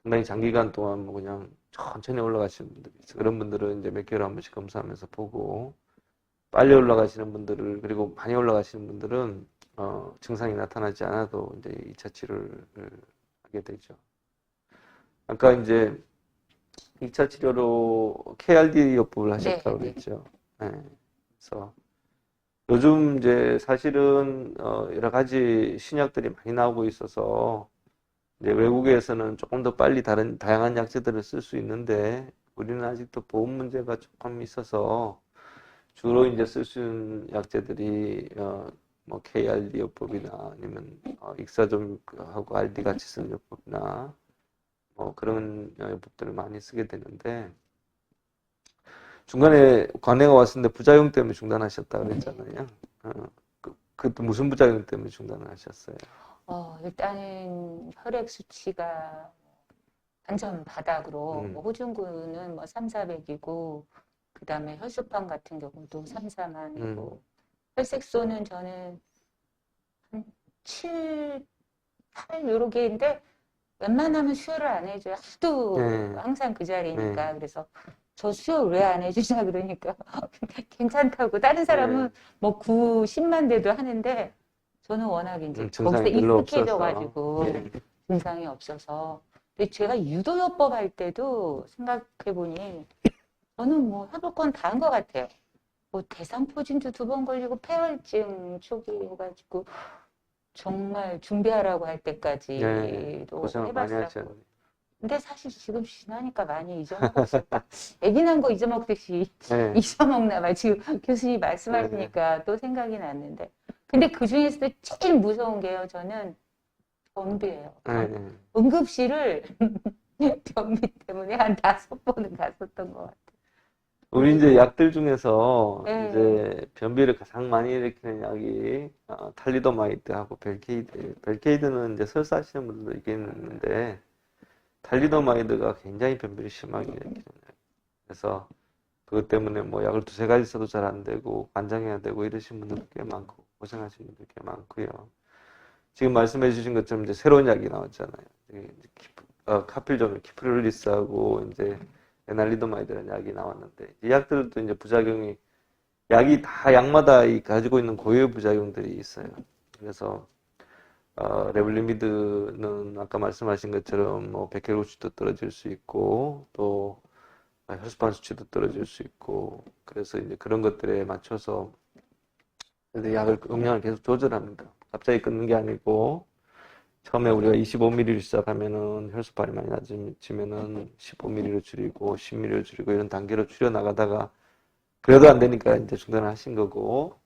상당히 장기간 동안 뭐 그냥 천천히 올라가시는 분들이 있어요. 그런 분들은 이제 몇 개월에 한 번씩 검사하면서 보고, 빨리 올라가시는 분들을, 그리고 많이 올라가시는 분들은 증상이 나타나지 않아도 이제 2차 치료를 하게 되죠. 아까 이제 2차 치료로 KRD 요법을 하셨다고 네, 네. 그랬죠. 네. 그래서 요즘 이제 사실은 여러 가지 신약들이 많이 나오고 있어서 이제 외국에서는 조금 더 빨리 다양한 약제들을 쓸 수 있는데 우리는 아직도 보험 문제가 조금 있어서 주로 이제 쓸 수 있는 약제들이 뭐 KRD 요법이나 아니면 익사좀하고 RD 같이 쓰는 요법이나 뭐 그런 요법들을 많이 쓰게 되는데 중간에 관해가 왔었는데 부작용 때문에 중단하셨다 그랬잖아요. 그때 무슨 부작용 때문에 중단을 하셨어요? 일단은 혈액 수치가 완전 바닥으로, 음, 뭐 호중구는 뭐 3, 400이고, 그 다음에 혈소판 같은 경우도 3, 4만이고, 음, 혈색소는 저는 한 7, 8 요렇게인데, 웬만하면 수혈을 안 해줘요. 하도 네, 항상 그 네, 자리니까. 그래서 저 수혈 왜 안 해주냐 그러니까 괜찮다고. 다른 사람은 네. 뭐 9, 10만 대도 하는데 저는 워낙 이제 거기서 증상이 별로 없어서. 익숙해져가지고 네, 증상이 없어서. 근데 제가 유도요법 할 때도 생각해보니 저는 뭐 해볼 건 다 한 것 같아요. 뭐 대상포진도 2번 걸리고 폐혈증 초기 해가지고 정말 준비하라고 할 네, 때까지도 고생을 많이 해봤었고. 하셨네. 근데 사실 지금 지나니까 많이 잊어먹었어. 딱 애기 난 거 잊어먹듯이 네, 잊어먹나 봐. 지금 교수님 네, 말씀하시니까 또 생각이 났는데. 근데 그 중에서도 제일 무서운 게요. 저는 변비예요. 네, 네. 응급실을 변비 때문에 한 5번은 갔었던 것 같아요. 우리 이제 약들 중에서 네, 이제 변비를 가장 많이 일으키는 약이 탈리도마이드하고 벨케이드. 벨케이드는 이제 설사하시는 분들도 있겠는데 탈리도마이드가 굉장히 변비를 심하게 일으키는 약. 그래서 그것 때문에 뭐 약을 두세 가지 써도 잘 안 되고 관장해야 되고 이러신 분들도 꽤 많고 고생하시는 분들 꽤 많고요. 지금 말씀해 주신 것처럼 이제 새로운 약이 나왔잖아요. 이제 카필존, 키프릴리스하고 이제 에날리도마이드라는 약이 나왔는데 이 약들도 이제 부작용이 약이 다 약마다 가지고 있는 고유의 부작용들이 있어요. 그래서 레블리미드는 아까 말씀하신 것처럼 뭐 백혈구 수치도 떨어질 수 있고 또 혈소판 수치도 떨어질 수 있고 그래서 이제 그런 것들에 맞춰서 약을 음량을 계속 조절합니다. 갑자기 끊는 게 아니고 처음에 우리가 25ml를 시작하면은 혈소판이 많이 낮아지면은 15ml로 줄이고 10ml로 줄이고 이런 단계로 줄여 나가다가 그래도 안 되니까 이제 중단을 하신 거고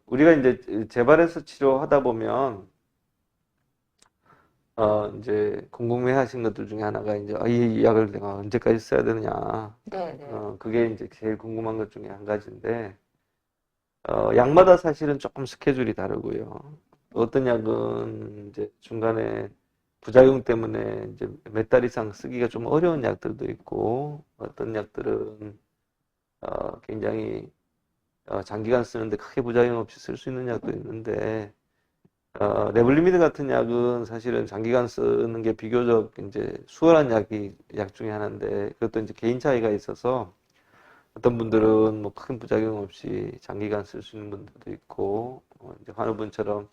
우리가 이제 재발해서 치료하다 보면 이제 궁금해 하신 것들 중에 하나가 이제 이 약을 내가 언제까지 써야 되느냐 네, 네. 그게 이제 제일 궁금한 것 중에 한 가지인데 약마다 사실은 조금 스케줄이 다르고요. 어떤 약은 이제 중간에 부작용 때문에 이제 몇 달 이상 쓰기가 좀 어려운 약들도 있고, 어떤 약들은 굉장히 장기간 쓰는데 크게 부작용 없이 쓸 수 있는 약도 있는데, 레블리미드 같은 약은 사실은 장기간 쓰는 게 비교적 이제 수월한 약 중에 하나인데, 그것도 이제 개인 차이가 있어서 어떤 분들은 뭐 큰 부작용 없이 장기간 쓸 수 있는 분들도 있고, 이제 환우분처럼,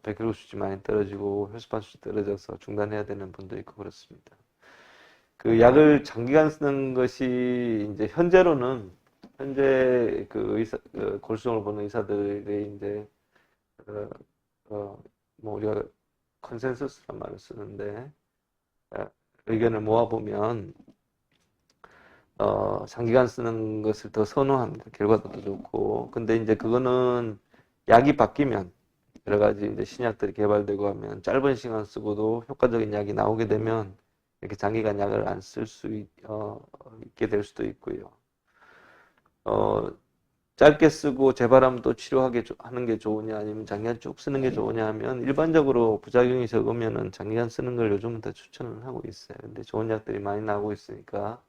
백혈구 수치 많이 떨어지고, 혈소판 수치 떨어져서 중단해야 되는 분도 있고, 그렇습니다. 그 약을 장기간 쓰는 것이, 이제 현재 그 골수증을 보는 의사들이 이제 어, 뭐 우리가 컨센서스란 말을 쓰는데 의견을 모아보면 장기간 쓰는 것을 더 선호합니다. 결과도 더 좋고. 근데 이제 그거는 약이 바뀌면 여러 가지 이제 신약들이 개발되고 하면 짧은 시간 쓰고도 효과적인 약이 나오게 되면 이렇게 장기간 약을 안 쓸 수 있게 될 수도 있고요. 짧게 쓰고 재발하면 하는 게 좋으냐 아니면 장기간 쭉 쓰는 게 좋으냐 하면 일반적으로 부작용이 적으면은 장기간 쓰는 걸 요즘은 더 추천을 하고 있어요. 근데 좋은 약들이 많이 나오고 있으니까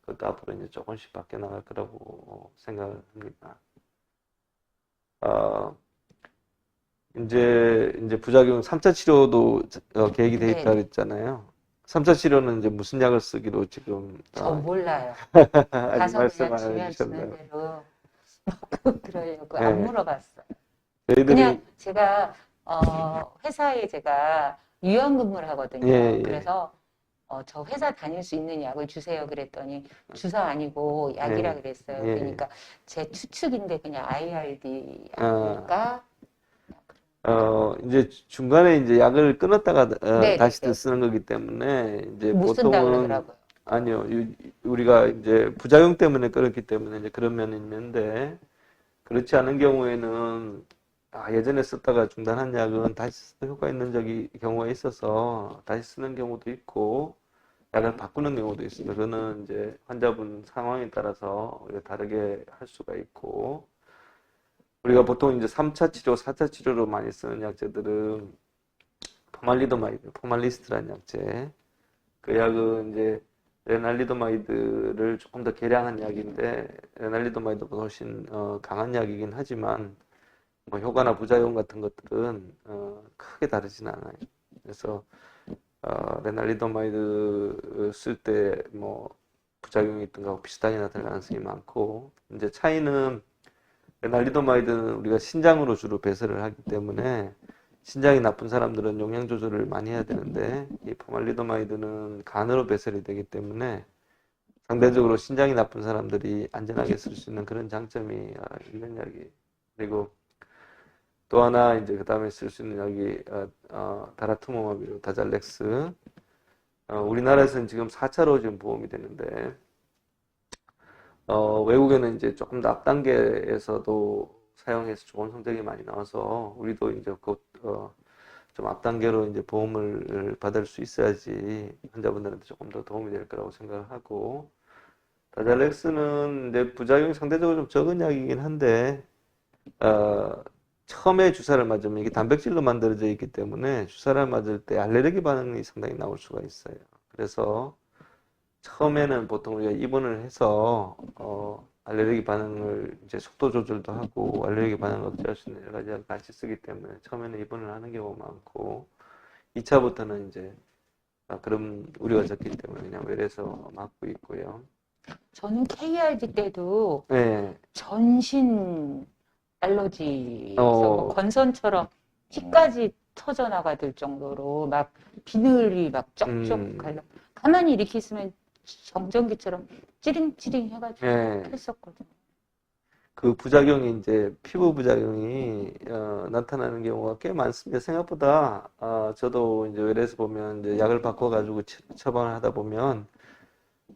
그것도 앞으로 이제 조금씩 바뀌어 나갈 거라고 생각을 합니다. 이제 부작용 3차 치료도 계획이 돼 있다고 네네. 했잖아요. 3차 치료는 이제 무슨 약을 쓰기로 지금 저 몰라요. 아직 가서 말씀 그냥 안 주면 주는 해주셨나요? 대로 먹고 그러려고 안 네, 물어봤어요. 저희들이 그냥 제가 회사에 제가 유연 근무를 예, 하거든요. 예, 그래서 저 회사 다닐 수 있는 약을 주세요 그랬더니 주사 아니고 약이라 예, 그랬어요. 예. 그러니까 제 추측인데 그냥 IRD 어, 아닐까? 이제 중간에 이제 약을 끊었다가 다시 네네네. 쓰는 거기 때문에 이제 못 쓴다 보통은 그러더라고요. 아니요, 우리가 이제 부작용 때문에 끊었기 때문에 이제 그런 면이 있는데 그렇지 않은 경우에는 예전에 썼다가 중단한 약은 다시 써도 효과 있는 경우가 있어서 다시 쓰는 경우도 있고 약을 바꾸는 경우도 있습니다. 그거는 이제 환자분 상황에 따라서 우리가 다르게 할 수가 있고 우리가 보통 이제 3차 치료, 4차 치료로 많이 쓰는 약제들은 포말리도마이드, 포말리스트라는 약제. 그 약은 이제 레날리도마이드를 조금 더 개량한 약인데 레날리도마이드보다 훨씬 강한 약이긴 하지만 뭐 효과나 부작용 같은 것들은 크게 다르진 않아요. 그래서 레날리도마이드 쓸 때 뭐 부작용이 있던 거하고 비슷하게 나타날 가능성이 많고 이제 차이는 레날리도마이드는 우리가 신장으로 주로 배설을 하기 때문에 신장이 나쁜 사람들은 용량 조절을 많이 해야 되는데 이 포말리도마이드는 간으로 배설이 되기 때문에 상대적으로 신장이 나쁜 사람들이 안전하게 쓸 수 있는 그런 장점이 있는 약이 그리고 또 하나 이제 그 다음에 쓸 수 있는 약이 다라투모마비로 다잘렉스 우리나라에서는 지금 4차로 지금 보험이 되는데 외국에는 이제 조금 더 앞단계에서도 사용해서 좋은 성적이 많이 나와서 우리도 이제 곧 좀 앞단계로 이제 보험을 받을 수 있어야지 환자분들한테 조금 더 도움이 될 거라고 생각을 하고 다잘렉스는 이제 부작용이 상대적으로 좀 적은 약이긴 한데 처음에 주사를 맞으면 이게 단백질로 만들어져 있기 때문에 주사를 맞을 때 알레르기 반응이 상당히 나올 수가 있어요. 그래서 처음에는 보통 우리가 입원을 해서 알레르기 반응을 이제 속도 조절도 하고 알레르기 반응을 억제할 수 있는 여러 가지 약을 같이 쓰기 때문에 처음에는 입원을 하는 경우가 많고 2차부터는 이제 그런 우려가 적기 때문에 그냥 외래에서 맞고 있고요. 저는 KRD 때도 네, 전신 알러지에서 뭐 어, 건선처럼 피까지 터져 나가들 정도로 막 비늘이 막 쩍쩍 음, 갈라. 가만히 이렇게 있으면 정전기처럼 찌링찌링 해가지고 네. 했었거든요. 그 부작용이 이제 피부 부작용이 나타나는 경우가 꽤 많습니다. 생각보다 저도 이제 외래에서 보면 이제 약을 바꿔가지고 처방을 하다 보면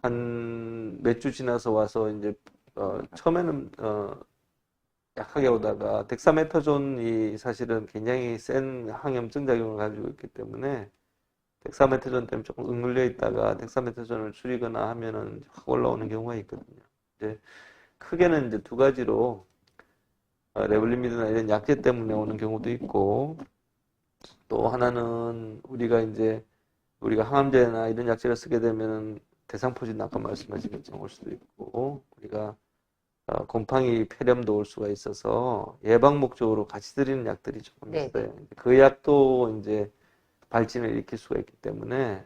한 몇 주 지나서 와서 이제 처음에는 약하게 오다가 덱사메타존이 사실은 굉장히 센 항염증 작용을 가지고 있기 때문에 덱사메타존 때문에 조금 억눌려 있다가 덱사메타존을 줄이거나 하면은 확 올라오는 경우가 있거든요. 이제 크게는 이제 두 가지로 레블리미드나 이런 약제 때문에 오는 경우도 있고 또 하나는 우리가 항암제나 이런 약제를 쓰게 되면 대상포진 아까 말씀하신 것처럼 올 수도 있고 우리가 곰팡이 폐렴도 올 수가 있어서 예방 목적으로 같이 드리는 약들이 조금 네네. 있어요. 그 약도 이제 발진을 일으킬 수가 있기 때문에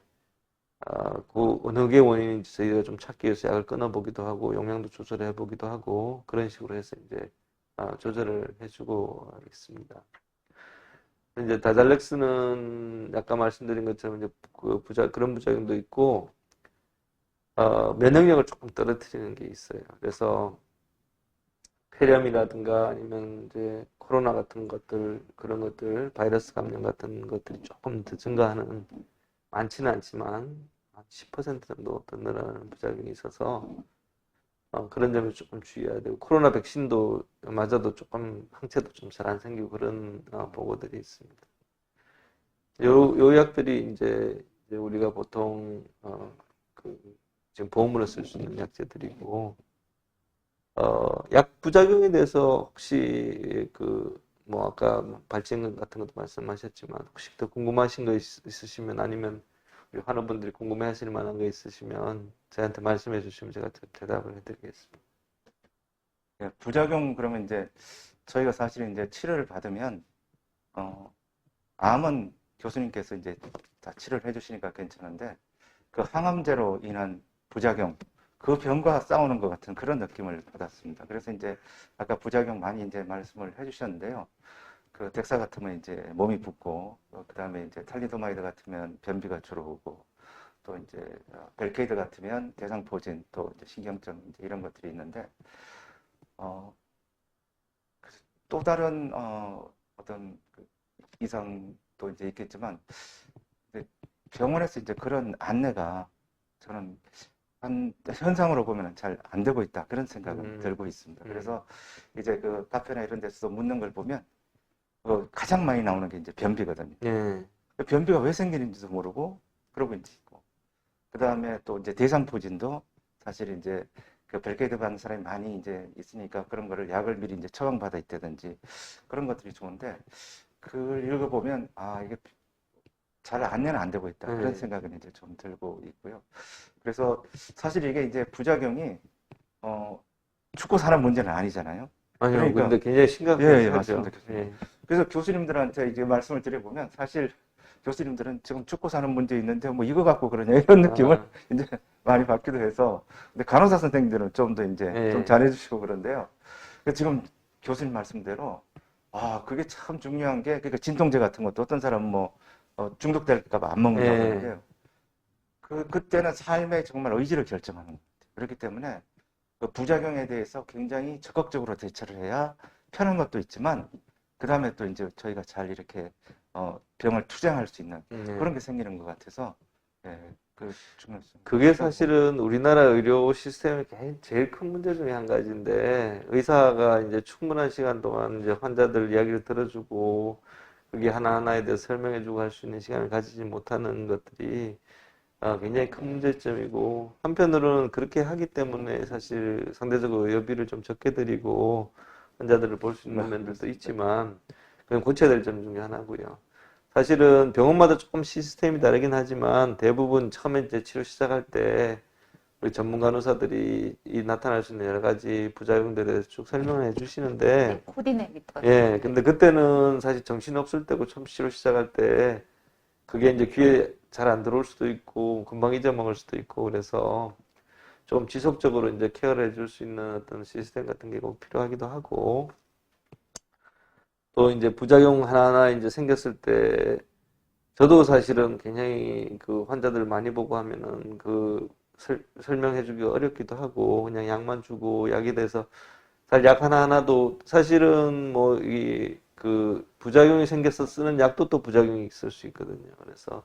그 어느 게 원인인지 저희가 좀 찾기 위해서 약을 끊어보기도 하고 용량도 조절해 보기도 하고 그런 식으로 해서 이제 조절을 해주고 있습니다. 이제 다잘렉스는 아까 말씀드린 것처럼 이제 그런 부작용도 있고 면역력을 조금 떨어뜨리는 게 있어요. 그래서 폐렴이라든가 아니면 이제 코로나 같은 것들, 그런 것들, 바이러스 감염 같은 것들이 조금 더 증가하는, 많지는 않지만 한 10% 정도 더 늘어나는 부작용이 있어서 그런 점을 조금 주의해야 되고, 코로나 백신도 맞아도 조금 항체도 좀 잘 안 생기고 그런 보고들이 있습니다. 요 약들이 이제 우리가 보통 지금 보험으로 쓸 수 있는 약제들이고, 약 부작용에 대해서 혹시 뭐 아까 발진 같은 것도 말씀하셨지만 혹시 더 궁금하신 거 있으시면, 아니면 우리 환우분들이 궁금해하실 만한 거 있으시면 저한테 말씀해 주시면 제가 대답을 해드리겠습니다. 예, 부작용 그러면 이제 저희가 사실 이제 치료를 받으면 암은 교수님께서 이제 다 치료를 해주시니까 괜찮은데 그 항암제로 인한 부작용 그 병과 싸우는 것 같은 그런 느낌을 받았습니다. 그래서 이제 아까 부작용 많이 이제 말씀을 해주셨는데요. 그 덱사 같으면 이제 몸이 붓고, 그 다음에 이제 탈리도마이드 같으면 변비가 주로 오고, 또 이제 벨케이드 같으면 대상포진, 또 이제 신경증 이제 이런 것들이 있는데, 그래서 또 다른 어떤 그 이상도 이제 있겠지만, 이제 병원에서 이제 그런 안내가 저는 한 현상으로 보면 잘 안 되고 있다 그런 생각은 들고 있습니다. 그래서 이제 그 카페나 이런 데서 묻는 걸 보면 가장 많이 나오는 게 이제 변비거든요. 예. 변비가 왜 생기는지도 모르고 그러고 이제 있고, 그 다음에 또 이제 대상포진도 사실 이제 그 벨케이드 받는 사람이 많이 이제 있으니까 그런 거를 약을 미리 이제 처방받아 있다든지 그런 것들이 좋은데, 그걸 읽어보면 이게 잘 안내는 안 되고 있다 그런 생각은 이제 좀 들고 있고요. 그래서 사실 이게 이제 부작용이 죽고 사는 문제는 아니잖아요. 아니요, 그러니까 근데 굉장히 예, 심각하죠. 맞습니다, 교수님. 그래서 교수님들한테 이제 말씀을 드려보면 사실 교수님들은 지금 죽고 사는 문제 있는데 뭐 이거 갖고 그러냐 이런 느낌을 이제 많이 받기도 해서, 근데 간호사 선생님들은 좀 더 이제 좀 잘해주시고 그런데요. 그래서 지금 교수님 말씀대로 그게 참 중요한 게, 그러니까 진통제 같은 것도 어떤 사람은 뭐 중독될까 봐 안 먹는다고 그러는데요. 그때는 삶의 정말 의지를 결정하는 것 같아요. 그렇기 때문에 그 부작용에 대해서 굉장히 적극적으로 대처를 해야 편한 것도 있지만, 그 다음에 또 이제 저희가 잘 이렇게 병을 투쟁할 수 있는 그런 게 생기는 것 같아서, 그 중요성. 그게 사실은 우리나라 의료 시스템의 제일 큰 문제 중에 한 가지인데, 의사가 이제 충분한 시간 동안 이제 환자들 이야기를 들어주고 그게 하나하나에 대해서 설명해주고 할 수 있는 시간을 가지지 못하는 것들이 굉장히 큰 문제점이고, 한편으로는 그렇게 하기 때문에 사실 상대적으로 의료비를 좀 적게 들이고 환자들을 볼 수 있는 면들도 있지만, 그건 고쳐야 될 점 중에 하나고요. 사실은 병원마다 조금 시스템이 다르긴 하지만 대부분 처음에 이제 치료 시작할 때 우리 전문 간호사들이 이 나타날 수 있는 여러 가지 부작용들에 대해서 쭉 설명을 해주시는데, 코디네이터. 근데 그때는 사실 정신없을 때고 처음 치료 시작할 때 그게 이제 귀에 잘 안 들어올 수도 있고 금방 잊어먹을 수도 있고, 그래서 좀 지속적으로 이제 케어를 해줄 수 있는 어떤 시스템 같은 게 꼭 필요하기도 하고, 또 이제 부작용 하나하나 이제 생겼을 때 저도 사실은 굉장히 그 환자들 많이 보고 하면은 설명해주기 어렵기도 하고, 그냥 약만 주고 약에 대해서 사실 약 하나하나도 사실은 뭐 그 부작용이 생겨서 쓰는 약도 또 부작용이 있을 수 있거든요. 그래서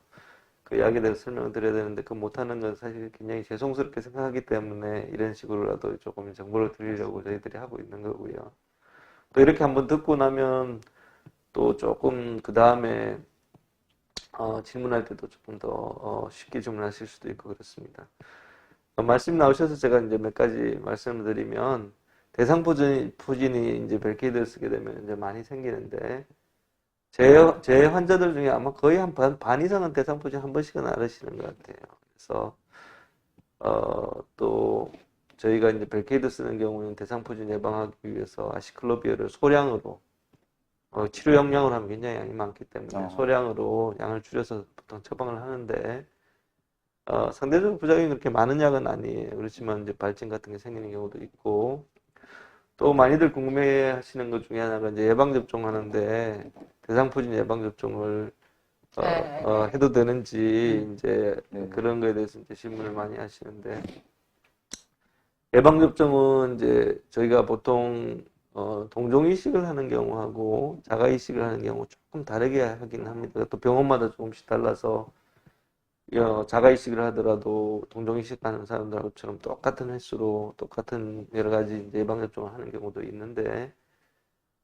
그 약에 대해서 설명을 드려야 되는데 그 못하는 건 사실 굉장히 죄송스럽게 생각하기 때문에 이런 식으로라도 조금 정보를 드리려고 저희들이 하고 있는 거고요. 또 이렇게 한번 듣고 나면 또 조금 그 다음에 질문할 때도 조금 더 쉽게 질문하실 수도 있고 그렇습니다. 말씀 나오셔서 제가 이제 몇 가지 말씀을 드리면, 대상포진이 이제 벨케이드를 쓰게 되면 이제 많이 생기는데, 제 환자들 중에 아마 거의 한 반 이상은 대상포진 한 번씩은 앓으시는 것 같아요. 그래서 또 저희가 이제 벨케이드 쓰는 경우는 대상포진 예방하기 위해서 아시클로비어를 소량으로, 치료 용량으로 하면 굉장히 양이 많기 때문에 소량으로 양을 줄여서 보통 처방을 하는데, 상대적으로 부작용이 그렇게 많은 약은 아니에요. 그렇지만 이제 발진 같은 게 생기는 경우도 있고, 또 많이들 궁금해 하시는 것 중에 하나가 이제 예방접종 하는데, 대상포진 예방접종을 해도 되는지 이제 그런 거에 대해서 이제 질문을 많이 하시는데, 예방접종은 이제 저희가 보통 동종이식을 하는 경우하고 자가이식을 하는 경우 조금 다르게 하긴 합니다. 또 병원마다 조금씩 달라서 자가이식을 하더라도 동종이식 하는 사람들하고처럼 똑같은 횟수로 똑같은 여러 가지 이제 예방접종을 하는 경우도 있는데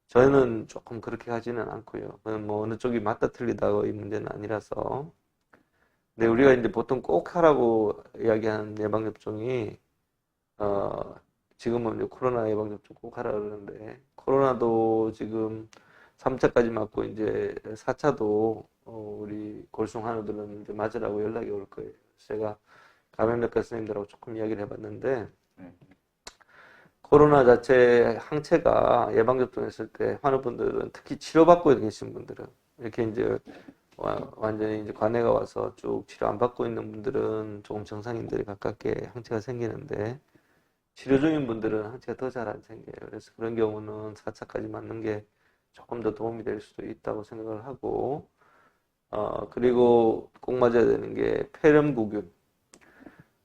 저희는 조금 그렇게 하지는 않고요. 그건 뭐 어느 쪽이 맞다 틀리다의 문제는 아니라서. 근데 우리가 이제 보통 꼭 하라고 이야기하는 예방접종이 지금은 이제 코로나 예방접종 꼭 하라 그러는데 코로나도 지금 3차까지 맞고 이제 4차도 우리 골성 환우들은 이제 맞으라고 연락이 올 거예요. 제가 감염내과 선생님들하고 조금 이야기를 해봤는데 코로나 자체 항체가 예방접종했을 때 환우분들은 특히 치료받고 계신 분들은 이렇게 이제 완전히 이제 관해가 와서 쭉 치료 안 받고 있는 분들은 조금 정상인들이 가깝게 항체가 생기는데 치료 중인 분들은 항체가 더 잘 안 생겨요. 그래서 그런 경우는 4차까지 맞는 게 조금 더 도움이 될 수도 있다고 생각을 하고, 그리고 꼭 맞아야 되는 게 폐렴구균.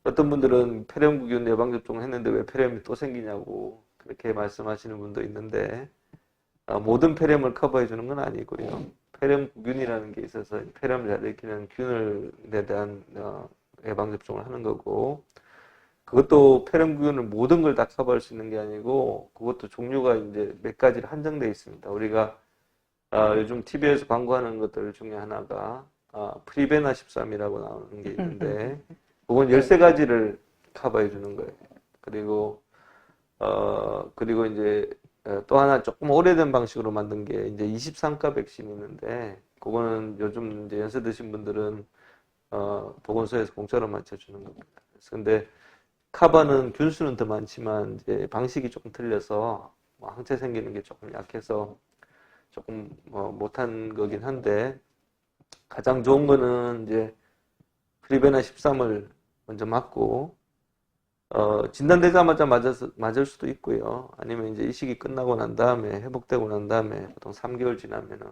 어떤 분들은 폐렴구균 예방접종을 했는데 왜 폐렴이 또 생기냐고 그렇게 말씀하시는 분도 있는데, 모든 폐렴을 커버해 주는 건 아니고요. 폐렴균이라는 게 있어서 폐렴을 잘 일으키는 균에 대한 예방접종을 하는 거고, 그것도 폐렴균을 모든 걸 다 커버할 수 있는 게 아니고 그것도 종류가 이제 몇 가지로 한정되어 있습니다. 우리가 요즘 TV에서 광고하는 것들 중에 하나가 프리베나 13이라고 나오는 게 있는데 그건 13가지를 커버해 주는 거예요. 그리고 이제 또 하나 조금 오래된 방식으로 만든 게 이제 23가 백신이 있는데 그거는 요즘 이제 연세 드신 분들은 보건소에서 공짜로 맞춰주는 겁니다. 근데 카바는 균수는 더 많지만 이제 방식이 조금 틀려서 항체 생기는 게 조금 약해서 조금 못한 거긴 한데 가장 좋은 거는 이제 프리베나 13을 먼저 맞고 진단되자마자 맞을 수도 있고요. 아니면 이제 이 시기 끝나고 난 다음에 회복되고 난 다음에 보통 3개월 지나면은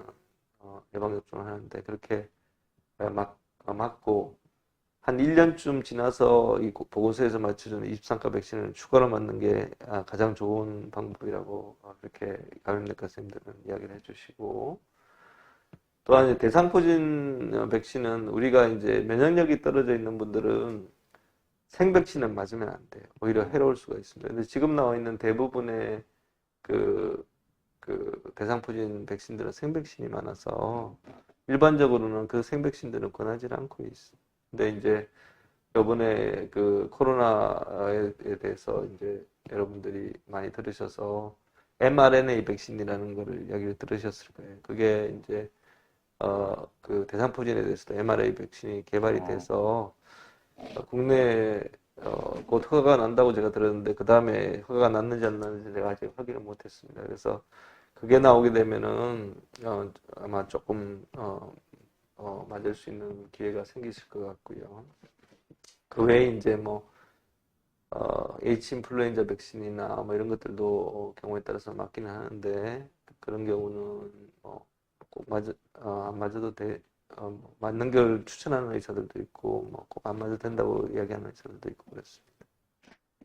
예방접종을 하는데 그렇게 맞고 한 1년쯤 지나서 이 보건소에서 맞춰주는 23가 백신을 추가로 맞는 게 가장 좋은 방법이라고 그렇게 감염내과 선생님들은 이야기를 해주시고 또한 이제 대상포진 백신은 우리가 이제 면역력이 떨어져 있는 분들은 생백신은 맞으면 안 돼요. 오히려 해로울 수가 있습니다. 근데 지금 나와 있는 대부분의 그 대상포진 백신들은 생백신이 많아서 일반적으로는 그 생백신들은 권하지 않고 있습니다. 근데 이제 요번에 그 코로나에 대해서 이제 여러분들이 많이 들으셔서 mRNA 백신이라는 거를 이야기를 들으셨을 거예요. 그게 이제 그 대상포진에 대해서도 mRNA 백신이 개발이 돼서 국내에 곧 허가가 난다고 제가 들었는데 그 다음에 허가가 났는지 안 났는지 제가 아직 확인을 못했습니다. 그래서 그게 나오게 되면은 아마 조금 맞을 수 있는 기회가 생기실 것 같고요. 그 외에 이제 뭐 H 인플루엔자 백신이나 뭐 이런 것들도 경우에 따라서 맞기는 하는데 그런 경우는 꼭 안 맞아도 맞는 걸 추천하는 의사들도 있고 뭐 꼭 안 맞아도 된다고 이야기하는 의사들도 있고 그렇습니다.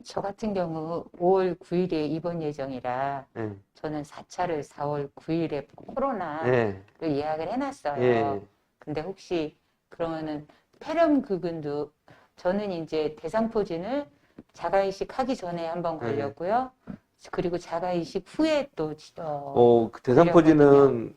저 같은 경우 5월 9일에 입원 예정이라 네. 저는 4차를 4월 9일에 코로나를 네. 예약을 해놨어요. 예. 근데 혹시 그러면은 폐렴구균도 저는 이제 대상포진을 자가이식 하기 전에 한번 걸렸고요. 그리고 자가이식 후에 또 그 대상포진은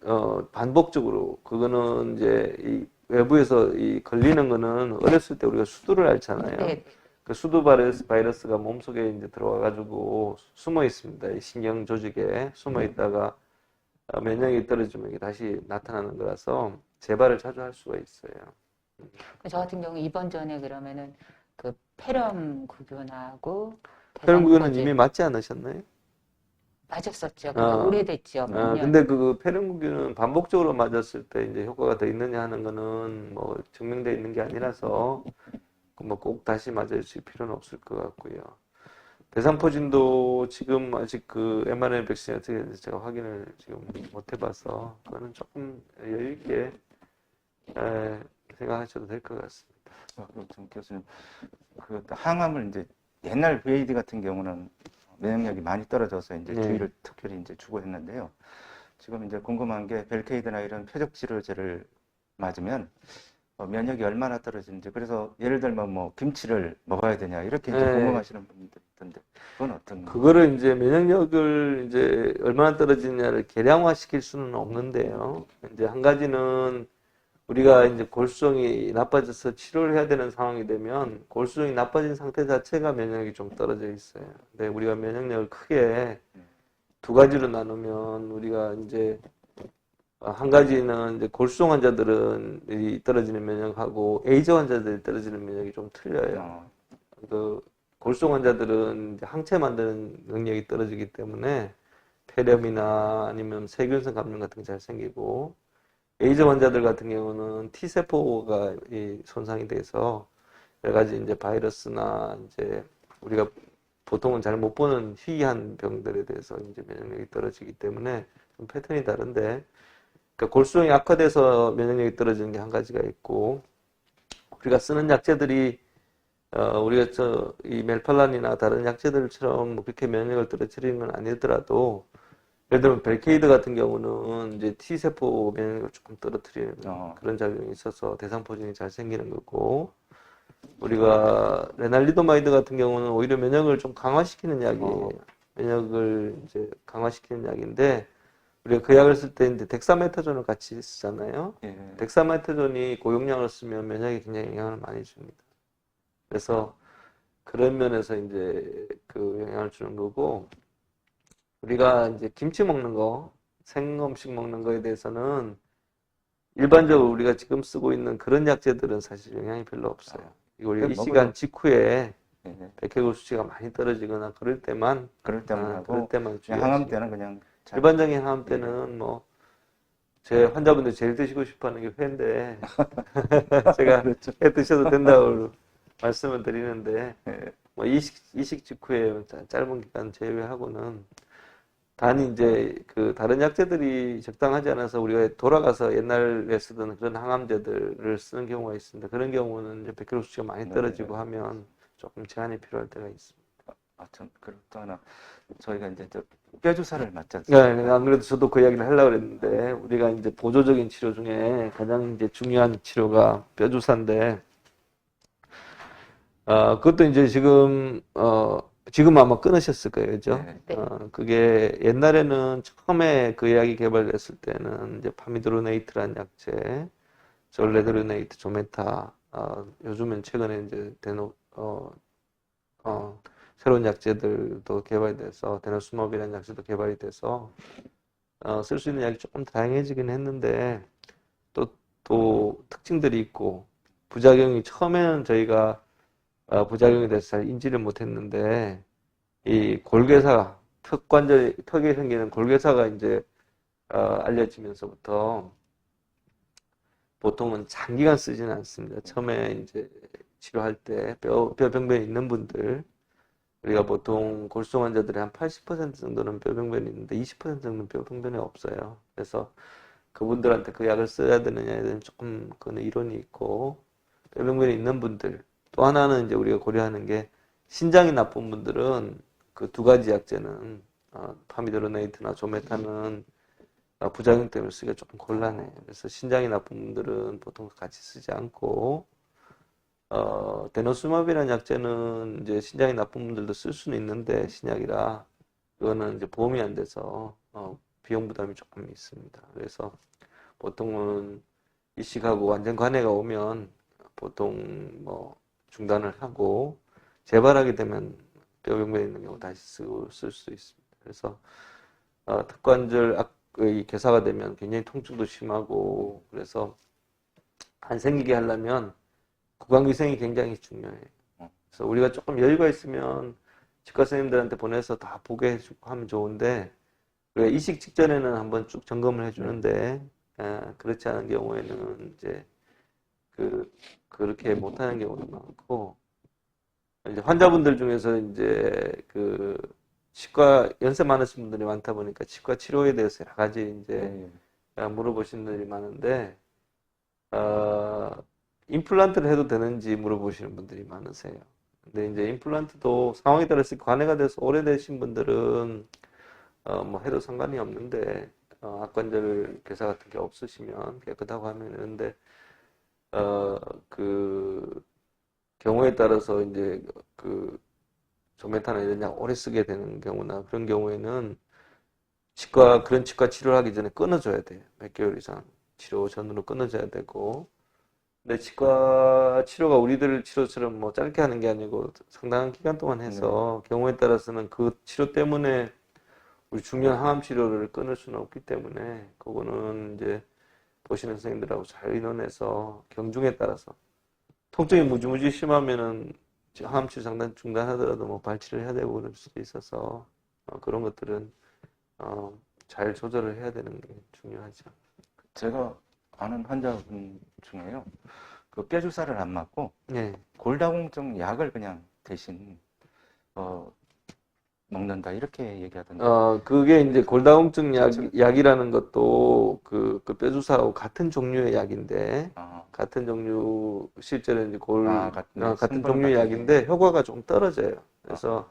반복적으로 그거는 이제 이 외부에서 이 걸리는 거는 어렸을 때 우리가 수두를 앓잖아요. 네. 그 수두 바이러스가 몸속에 이제 들어와 가지고 숨어 있습니다. 이 신경 조직에 숨어 있다가 면역이 떨어지면 이게 다시 나타나는 거라서 재발을 자주 할 수가 있어요. 저 같은 경우 입원 전에 그러면은 그 폐렴구균하고 폐렴구균은 대상포진 이미 맞지 않으셨나요? 맞았었죠. 근데 오래됐죠. 몇 년. 근데 그 폐렴구균은 반복적으로 맞았을 때 이제 효과가 더 있느냐 하는 거는 뭐 증명되어 있는 게 아니라서 뭐 꼭 다시 맞으실 필요는 없을 것 같고요. 대상포진도 지금 아직 그 mRNA 백신이 어떻게 되는지 제가 확인을 지금 못 해봐서 그거는 조금 여유 있게 생각하셔도 될 것 같습니다. 그럼 정 교수님, 그 항암을 이제 옛날 VAD 같은 경우는 면역력이 많이 떨어져서 이제 네. 주의를 특별히 이제 주고 했는데요. 지금 이제 궁금한 게 벨케이드나 이런 표적 치료제를 맞으면 면역이 얼마나 떨어지는지, 그래서 예를 들면 뭐 김치를 먹어야 되냐 이렇게 이제 네. 궁금하시는 분들 있던데 그건 어떤 그거를 이제 면역력을 이제 얼마나 떨어지냐를 계량화시킬 수는 없는데요. 이제 한 가지는 우리가 이제 골수성이 나빠져서 치료를 해야 되는 상황이 되면 골수성이 나빠진 상태 자체가 면역력이 좀 떨어져 있어요. 근데 우리가 면역력을 크게 두 가지로 나누면 우리가 이제 한 가지는 이제 골수성 환자들은 이 떨어지는 면역하고 에이즈 환자들이 떨어지는 면역이 좀 틀려요. 그 골수성 환자들은 이제 항체 만드는 능력이 떨어지기 때문에 폐렴이나 아니면 세균성 감염 같은 게 잘 생기고, 에이즈 환자들 같은 경우는 T세포가 손상이 돼서 여러 가지 이제 바이러스나 이제 우리가 보통은 잘 못 보는 희귀한 병들에 대해서 이제 면역력이 떨어지기 때문에 좀 패턴이 다른데, 그러니까 골수성이 악화돼서 면역력이 떨어지는 게 한 가지가 있고, 우리가 쓰는 약제들이 우리가 이 멜팔란이나 다른 약제들처럼 뭐 그렇게 면역력을 떨어뜨리는 건 아니더라도, 예를 들면 벨케이드 같은 경우는 이제 T세포 면역력을 조금 떨어뜨리는 그런 작용이 있어서 대상포진이 잘 생기는 거고, 우리가 레날리도마이드 같은 경우는 오히려 면역을 좀 강화시키는 약이에요. 면역을 이제 강화시키는 약인데, 우리가 그 약을 쓸 때 이제 덱사메타존을 같이 쓰잖아요. 예. 덱사메타존이 고용량을 쓰면 면역에 굉장히 영향을 많이 줍니다. 그래서 그런 면에서 이제 그 영향을 주는 거고, 우리가 이제 김치 먹는 거, 생음식 먹는 거에 대해서는 일반적으로 우리가 지금 쓰고 있는 그런 약제들은 사실 영향이 별로 없어요. 이거 우리가 이 시간 직후에 백혈구 수치가 많이 떨어지거나 그럴 때만 그럴 때만 하고 그럴 때만 그냥 항암 주의하시고, 때는 그냥 일반적인 항암 때는 뭐 제 환자분들 제일 드시고 싶어하는 게 회인데 제가 그렇죠. 회 드셔도 된다고 말씀을 드리는데, 뭐 이식 직후에 짧은 기간 제외하고는 단지 이제 그 다른 약제들이 적당하지 않아서 우리가 돌아가서 옛날에 쓰던 그런 항암제들을 쓰는 경우가 있습니다. 그런 경우는 이제 백혈구 수치가 많이 떨어지고 하면 조금 제한이 필요할 때가 있습니다. 참, 그리고 또 하나 저희가 이제 뼈 주사를 맞지 네, 않습니까? 안 그래도 저도 그 이야기를 하려고 그랬는데, 우리가 이제 보조적인 치료 중에 가장 이제 중요한 치료가 뼈주사인데, 그것도 이제 지금 아마 끊으셨을 거예요, 그죠? 네. 그게 옛날에는 처음에 그 약이 개발됐을 때는 이제 파미드로네이트라는 약제, 졸레드로네이트, 조메타, 요즘엔 최근에 이제 새로운 약제들도 개발이 돼서, 데노스마비라는 약제도 개발이 돼서, 쓸 수 있는 약이 조금 다양해지긴 했는데, 또 특징들이 있고, 부작용이 처음에는 저희가 부작용에 대해서 잘 인지를 못했는데, 이 골괴사, 턱에 생기는 골괴사가 이제 알려지면서부터 보통은 장기간 쓰지는 않습니다. 처음에 이제 치료할 때 뼈병변이 있는 분들, 우리가 보통 골수성 환자들의 한 80% 정도는 뼈병변이 있는데 20% 정도는 뼈병변이 없어요. 그래서 그분들한테 그 약을 써야 되느냐에 대한 조금 그런 이론이 있고, 뼈병변이 있는 분들, 또 하나는 이제 우리가 고려하는 게 신장이 나쁜 분들은 그 두 가지 약제는 파미드로네이트나 조메타는 부작용 때문에 쓰기가 조금 곤란해요. 그래서 신장이 나쁜 분들은 보통 같이 쓰지 않고, 데노스마비라는 약제는 이제 신장이 나쁜 분들도 쓸 수는 있는데 신약이라 그거는 이제 보험이 안 돼서 비용 부담이 조금 있습니다. 그래서 보통은 이식하고 완전 관해가 오면 보통 뭐 중단을 하고 재발하게 되면 뼈병변이 있는 경우 다시 쓸 수 있습니다. 그래서 턱관절의 괴사가 되면 굉장히 통증도 심하고, 그래서 안 생기게 하려면 구강위생이 굉장히 중요해요. 그래서 우리가 조금 여유가 있으면 치과 선생님들한테 보내서 다 보게 해주고 하면 좋은데, 우리가 이식 직전에는 한번 쭉 점검을 해주는데, 그렇지 않은 경우에는 이제 그렇게 못하는 경우도 많고, 이제 환자분들 중에서 이제 치과 연세 많으신 분들이 많다 보니까 치과 치료에 대해서 여러 가지 이제 물어보시는 분들이 많은데, 임플란트를 해도 되는지 물어보시는 분들이 많으세요. 근데 이제 임플란트도 상황에 따라서 관해가 돼서 오래되신 분들은 뭐 해도 상관이 없는데 악관절 괴사 같은 게 없으시면 깨끗하고 하면 되는데 그 경우에 따라서 이제 그 조메타나 이런 약 오래 쓰게 되는 경우나 그런 경우에는 그런 치과 치료를 하기 전에 끊어줘야 돼요. 몇 개월 이상 치료 전으로 끊어줘야 되고. 근데 치과 치료가 우리들 치료처럼 뭐 짧게 하는 게 아니고 상당한 기간 동안 해서 경우에 따라서는 그 치료 때문에 우리 중요한 항암 치료를 끊을 수는 없기 때문에 그거는 이제 보시는 선생님들하고 잘 의논해서 경중에 따라서 통증이 무지무지 심하면은 항암 치료 상단 중단하더라도 뭐 발치를 해야 되고 그럴 수도 있어서 그런 것들은 잘 조절을 해야 되는 게 중요하죠. 제가 아는 환자분 중에요. 그 뼈주사를 안 맞고 예. 골다공증 약을 그냥 대신 먹는다 이렇게 얘기하던데. 그게 이제 골다공증 진짜? 약이라는 것도 그 뼈주사하고 같은 종류의 약인데, 아, 같은 종류, 실제로 이제 같은 같은 성분 종류의 같은 약인데, 효과가 좀 떨어져요. 그래서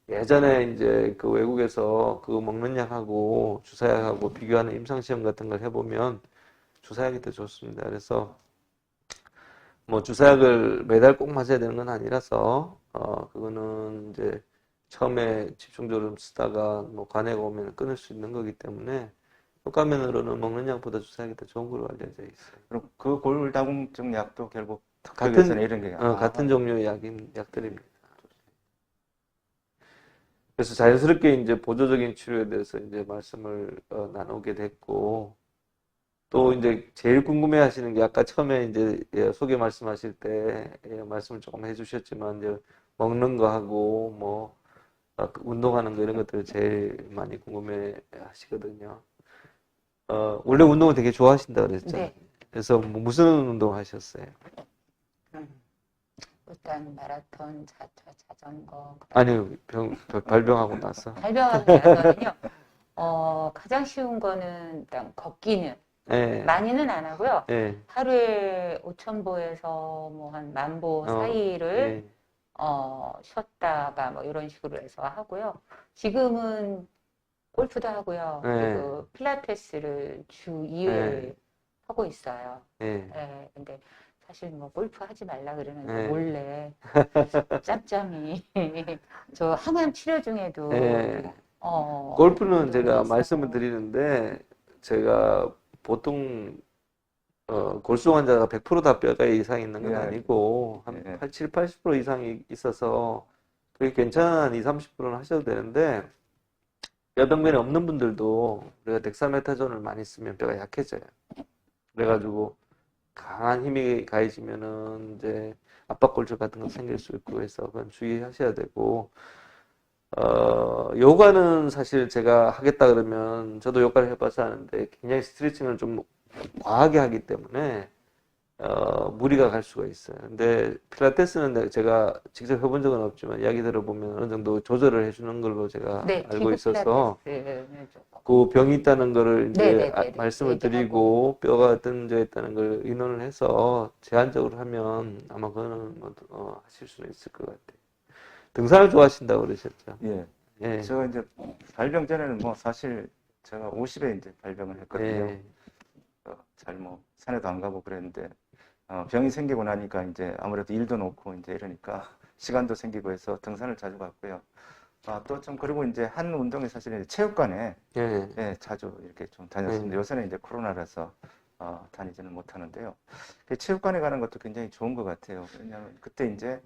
예전에 이제 그 외국에서 그 먹는 약하고 주사약하고 비교하는 임상시험 같은 걸 해보면 주사약이 더 좋습니다. 그래서 뭐 주사약을 매달 꼭 맞아야 되는 건 아니라서, 그거는 이제 처음에 집중적으로 좀 쓰다가 뭐 관해가 오면 끊을 수 있는 거기 때문에 효과면으로는 먹는 약보다 주사약이 더 좋은 걸로 알려져 있어요. 그럼 그 골다공증 약도 결국 턱뼈개선 이런 게 같은 종류의 약들입니다. 그래서 자연스럽게 이제 보조적인 치료에 대해서 이제 말씀을 나누게 됐고, 또 이제 제일 궁금해 하시는 게 아까 처음에 이제 소개 말씀하실 때 말씀을 조금 해주셨지만, 이제 먹는 거 하고 뭐 그 운동하는 거 이런 것들을 제일 많이 궁금해 하시거든요. 원래 운동을 되게 좋아하신다 그랬잖아요. 네. 그래서 뭐 무슨 운동 하셨어요? 일단 마라톤, 자전거. 아니요, 발병하고 나서. 발병하고 나서는요. 가장 쉬운 거는 일단 걷기는 예, 많이는 안 하고요. 예, 하루에 5,000보에서 뭐 한 10,000보 사이를 예, 쉬었다가 뭐 이런 식으로 해서 하고요. 지금은 골프도 하고요. 예, 그리고 필라테스를 주 2회를 하고 있어요. 예, 예, 근데 사실 뭐 골프 하지 말라 그러는데 예, 몰래 짬짬이 저 항암 치료 중에도 예. 골프는 운동을 제가 해서 말씀을 드리는데, 제가 보통 골수 환자가 100%다 뼈가 이상 있는 건 예. 아니고 한 예. 87, 80% 이상이 있어서 그게 괜찮은 한 2, 30%는 하셔도 되는데, 뼈병변이 없는 분들도 우리가 덱사메타존을 많이 쓰면 뼈가 약해져요. 그래가지고 강한 힘이 가해지면은 이제 압박골절 같은 거 생길 수 있고 해서 그건 주의하셔야 되고, 요가는 사실 제가 하겠다 그러면 저도 요가를 해봐서 하는데 굉장히 스트레칭을 좀 과하게 하기 때문에 무리가 갈 수가 있어요. 근데 필라테스는 제가 직접 해본 적은 없지만 이야기 들어보면 어느 정도 조절을 해주는 걸로 제가 네, 알고 기구 있어서 필라테스는 조금. 그 병이 있다는 거를 이제 네네네. 말씀을 얘기하고. 드리고 뼈가 던져 있다는 걸 의논을 해서 제한적으로 하면 아마 그거는 뭐, 하실 수는 있을 것 같아요. 등산을 좋아하신다고 그러셨죠? 예. 예, 제가 이제 발병 전에는 뭐 사실 제가 50에 이제 발병을 했거든요. 예, 잘 뭐 산에도 안 가고 그랬는데 병이 생기고 나니까 이제 아무래도 일도 놓고 이제 이러니까 시간도 생기고 해서 등산을 자주 갔고요. 또 좀 그리고 이제 한 운동이 사실 이제 체육관에 예, 예, 자주 이렇게 좀 다녔습니다. 요새는 이제 코로나라서 다니지는 못하는데요. 그 체육관에 가는 것도 굉장히 좋은 것 같아요. 왜냐하면 그때 이제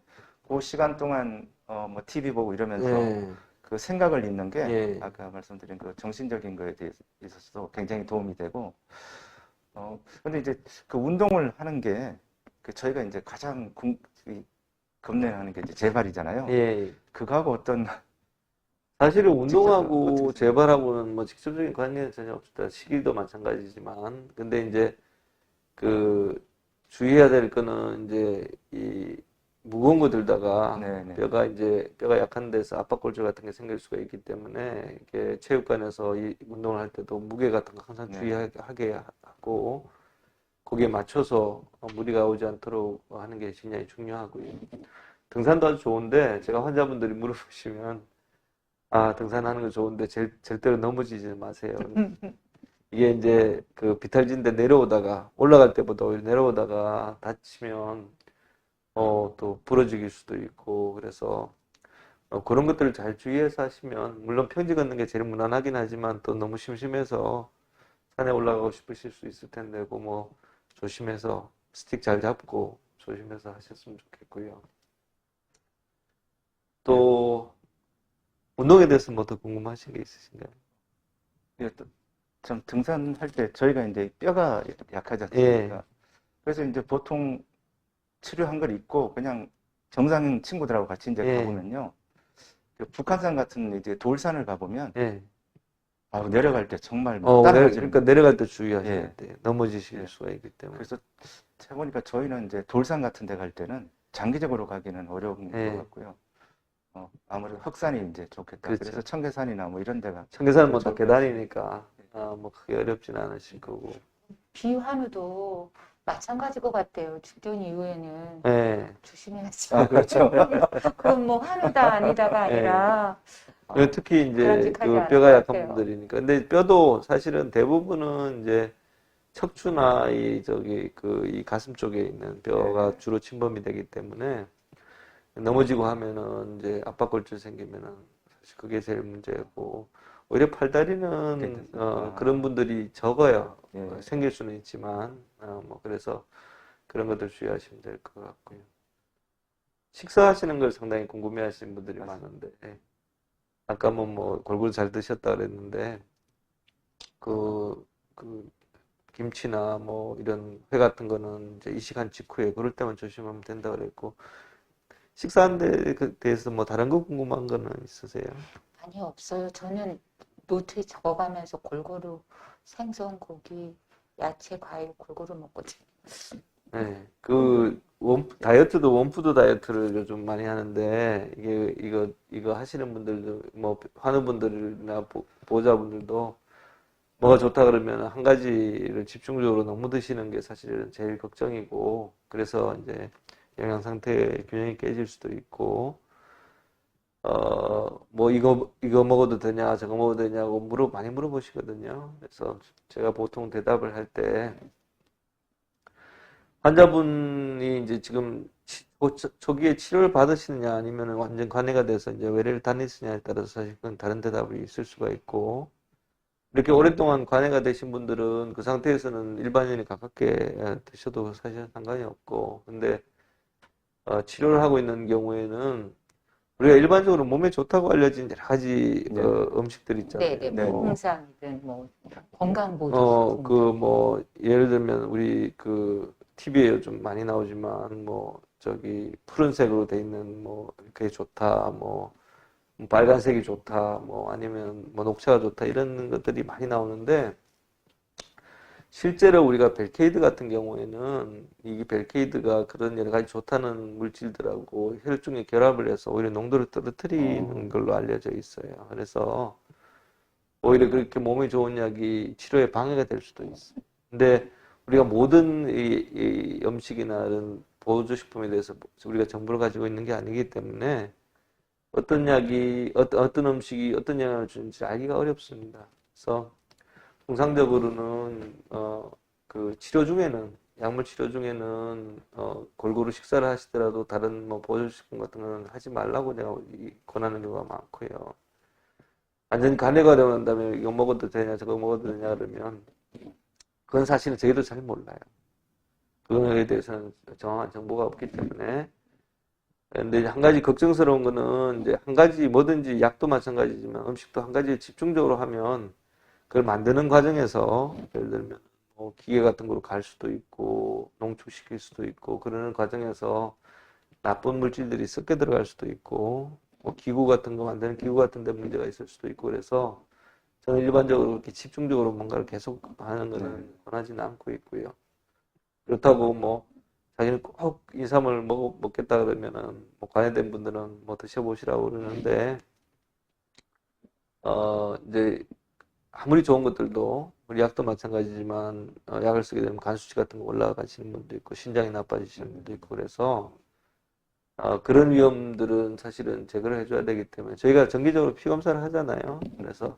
그 시간 동안 뭐 TV 보고 이러면서 예, 그 생각을 잇는 게 예, 아까 말씀드린 그 정신적인 거에 대해 있어서도 굉장히 도움이 되고 근데 이제 그 운동을 하는 게 그 저희가 이제 가장 겁내하는 게 이제 재발이잖아요. 예. 그거하고 어떤 사실은 어떻게 운동하고 생각해요? 재발하고는 뭐 직접적인 관계는 전혀 없다. 시기도 마찬가지지만, 근데 이제 그 주의해야 될 거는 이제 이 무거운 거 들다가 네네. 뼈가 약한 데서 압박골절 같은 게 생길 수가 있기 때문에 이게 체육관에서 이 운동을 할 때도 무게 같은 거 항상 네. 주의하게 하고 거기에 맞춰서 무리가 오지 않도록 하는 게 굉장히 중요하고요. 등산도 아주 좋은데 제가 환자분들이 물어보시면 등산하는 거 좋은데 절대로 넘어지지 마세요. 이게 이제 그 비탈진데 내려오다가 올라갈 때보다 오히려 내려오다가 다치면 또 부러지길 수도 있고 그래서 그런 것들을 잘 주의해서 하시면 물론 평지 걷는 게 제일 무난하긴 하지만 또 너무 심심해서 산에 올라가고 싶으실 수 있을 텐데 뭐 조심해서 스틱 잘 잡고 조심해서 하셨으면 좋겠고요. 또 운동에 대해서 뭐 더 궁금하신 게 있으신가요? 예, 좀 등산할 때 저희가 이제 뼈가 약하지 예. 않습니까? 그래서 이제 보통 치료한 걸 입고 그냥 정상 친구들하고 같이 이제 예. 가보면요. 그 북한산 같은 이제 돌산을 가보면 예. 내려갈 때 정말 막 따라가지는 그러니까 내려갈 때 주의하셔야 예. 돼요. 넘어지실 예. 수가 있기 때문에. 그래서 해보니까 저희는 이제 돌산 같은 데 갈 때는 장기적으로 가기는 어려운 예. 것 같고요. 아무래도 흑산이 이제 좋겠다. 그렇죠. 그래서 청계산이나 뭐 이런 데가 청계산은 뭐 다 좋을 계단이니까 뭐 크게 어렵진 않으실 거고. 비환우도 마찬가지 것 같아요. 중전 이후에는 예. 조심해야죠. 그렇죠. 그건 뭐 환우다 아니다가 아니라 특히 이제 바람직하지 그 않을 뼈가 것 약한 같아요. 분들이니까. 근데 뼈도 사실은 대부분은 이제 척추나 이 가슴 쪽에 있는 뼈가 네. 주로 침범이 되기 때문에 넘어지고 하면은 이제 압박골절 생기면은 사실 그게 제일 문제고 오히려 팔다리는 괜찮습니다. 그런 분들이 적어요. 예. 생길 수는 있지만 뭐 그래서 그런 것들 주의하시면 될 것 같고요. 식사하시는 걸 상당히 궁금해하시는 분들이 많은데 아까 뭐 골고루 잘 드셨다 그랬는데 그 김치나 뭐 이런 회 같은 거는 이제 이 시간 직후에 그럴 때만 조심하면 된다 그랬고 식사하는 데 대해서 뭐 다른 거 궁금한 거는 있으세요? 아니, 없어요. 저는 노트에 적어가면서 골고루 생선, 고기, 야채, 과일 골고루 먹거든요. 네, 다이어트도 원푸드 다이어트를 요즘 많이 하는데 이거 하시는 분들도 뭐 환우분들이나 보호자분들도 뭐가 좋다 그러면 한 가지를 집중적으로 너무 드시는 게 사실은 제일 걱정이고 그래서 이제 영양 상태의 균형이 깨질 수도 있고 뭐 이거 먹어도 되냐 저거 먹어도 되냐고 많이 물어보시거든요. 그래서 제가 보통 대답을 할 때 환자분이 이제 지금 초기에 치료를 받으시느냐 아니면 완전 관해가 돼서 이제 외래를 다니시냐에 따라서 사실 그건 다른 대답이 있을 수가 있고 이렇게 오랫동안 관해가 되신 분들은 그 상태에서는 일반인이 가깝게 드셔도 사실 상관이 없고 근데 치료를 하고 있는 경우에는 우리가 일반적으로 몸에 좋다고 알려진 여러 가지 네. 음식들 있잖아요. 네네, 네. 뭐 홍삼이든 뭐 건강보조식품. 뭐 예를 들면 우리 TV에 요즘 많이 나오지만 푸른색으로 돼 있는 그게 좋다 뭐 빨간색이 좋다 뭐 아니면 뭐 녹차가 좋다 이런 것들이 많이 나오는데 실제로 우리가 벨케이드 같은 경우에는 이 벨케이드가 그런 여러 가지 좋다는 물질들하고 혈중에 결합을 해서 오히려 농도를 떨어뜨리는 걸로 알려져 있어요. 그래서 오히려 그렇게 몸에 좋은 약이 치료에 방해가 될 수도 있어요. 근데 우리가 모든 이 음식이나 이런 보조식품에 대해서 우리가 정보를 가지고 있는 게 아니기 때문에 어떤 약이 어떤 음식이 어떤 영향을 주는지 알기가 어렵습니다. 그래서 통상적으로는 치료 중에는 약물 치료 중에는 골고루 식사를 하시더라도 다른 뭐 보조식품 같은 거는 하지 말라고 내가 권하는 경우가 많고요. 완전히 간해가 된다면 이거 먹어도 되냐 저거 먹어도 되냐 그러면 그건 사실은 저희도 잘 몰라요. 그거에 대해서는 정확한 정보가 없기 때문에 근데 한 가지 걱정스러운 거는 이제 한 가지 뭐든지 약도 마찬가지지만 음식도 한 가지 집중적으로 하면 그걸 만드는 과정에서 예를 들면 뭐 기계 같은 거로 갈 수도 있고 농축시킬 수도 있고 그러는 과정에서 나쁜 물질들이 섞여 들어갈 수도 있고 뭐 기구 같은 거 만드는 기구 같은 데 문제가 있을 수도 있고 그래서 저는 일반적으로 그렇게 집중적으로 뭔가를 계속 하는 거는 권하지는 않고 있고요. 그렇다고 뭐 자기는 꼭 인삼을 먹겠다 그러면은 뭐 관여된 분들은 뭐 드셔보시라고 그러는데 이제 아무리 좋은 것들도 우리 약도 마찬가지지만 약을 쓰게 되면 간 수치 같은 거 올라가시는 분도 있고 신장이 나빠지시는 분도 있고 그래서 그런 위험들은 사실은 제거를 해줘야 되기 때문에 저희가 정기적으로 피 검사를 하잖아요. 그래서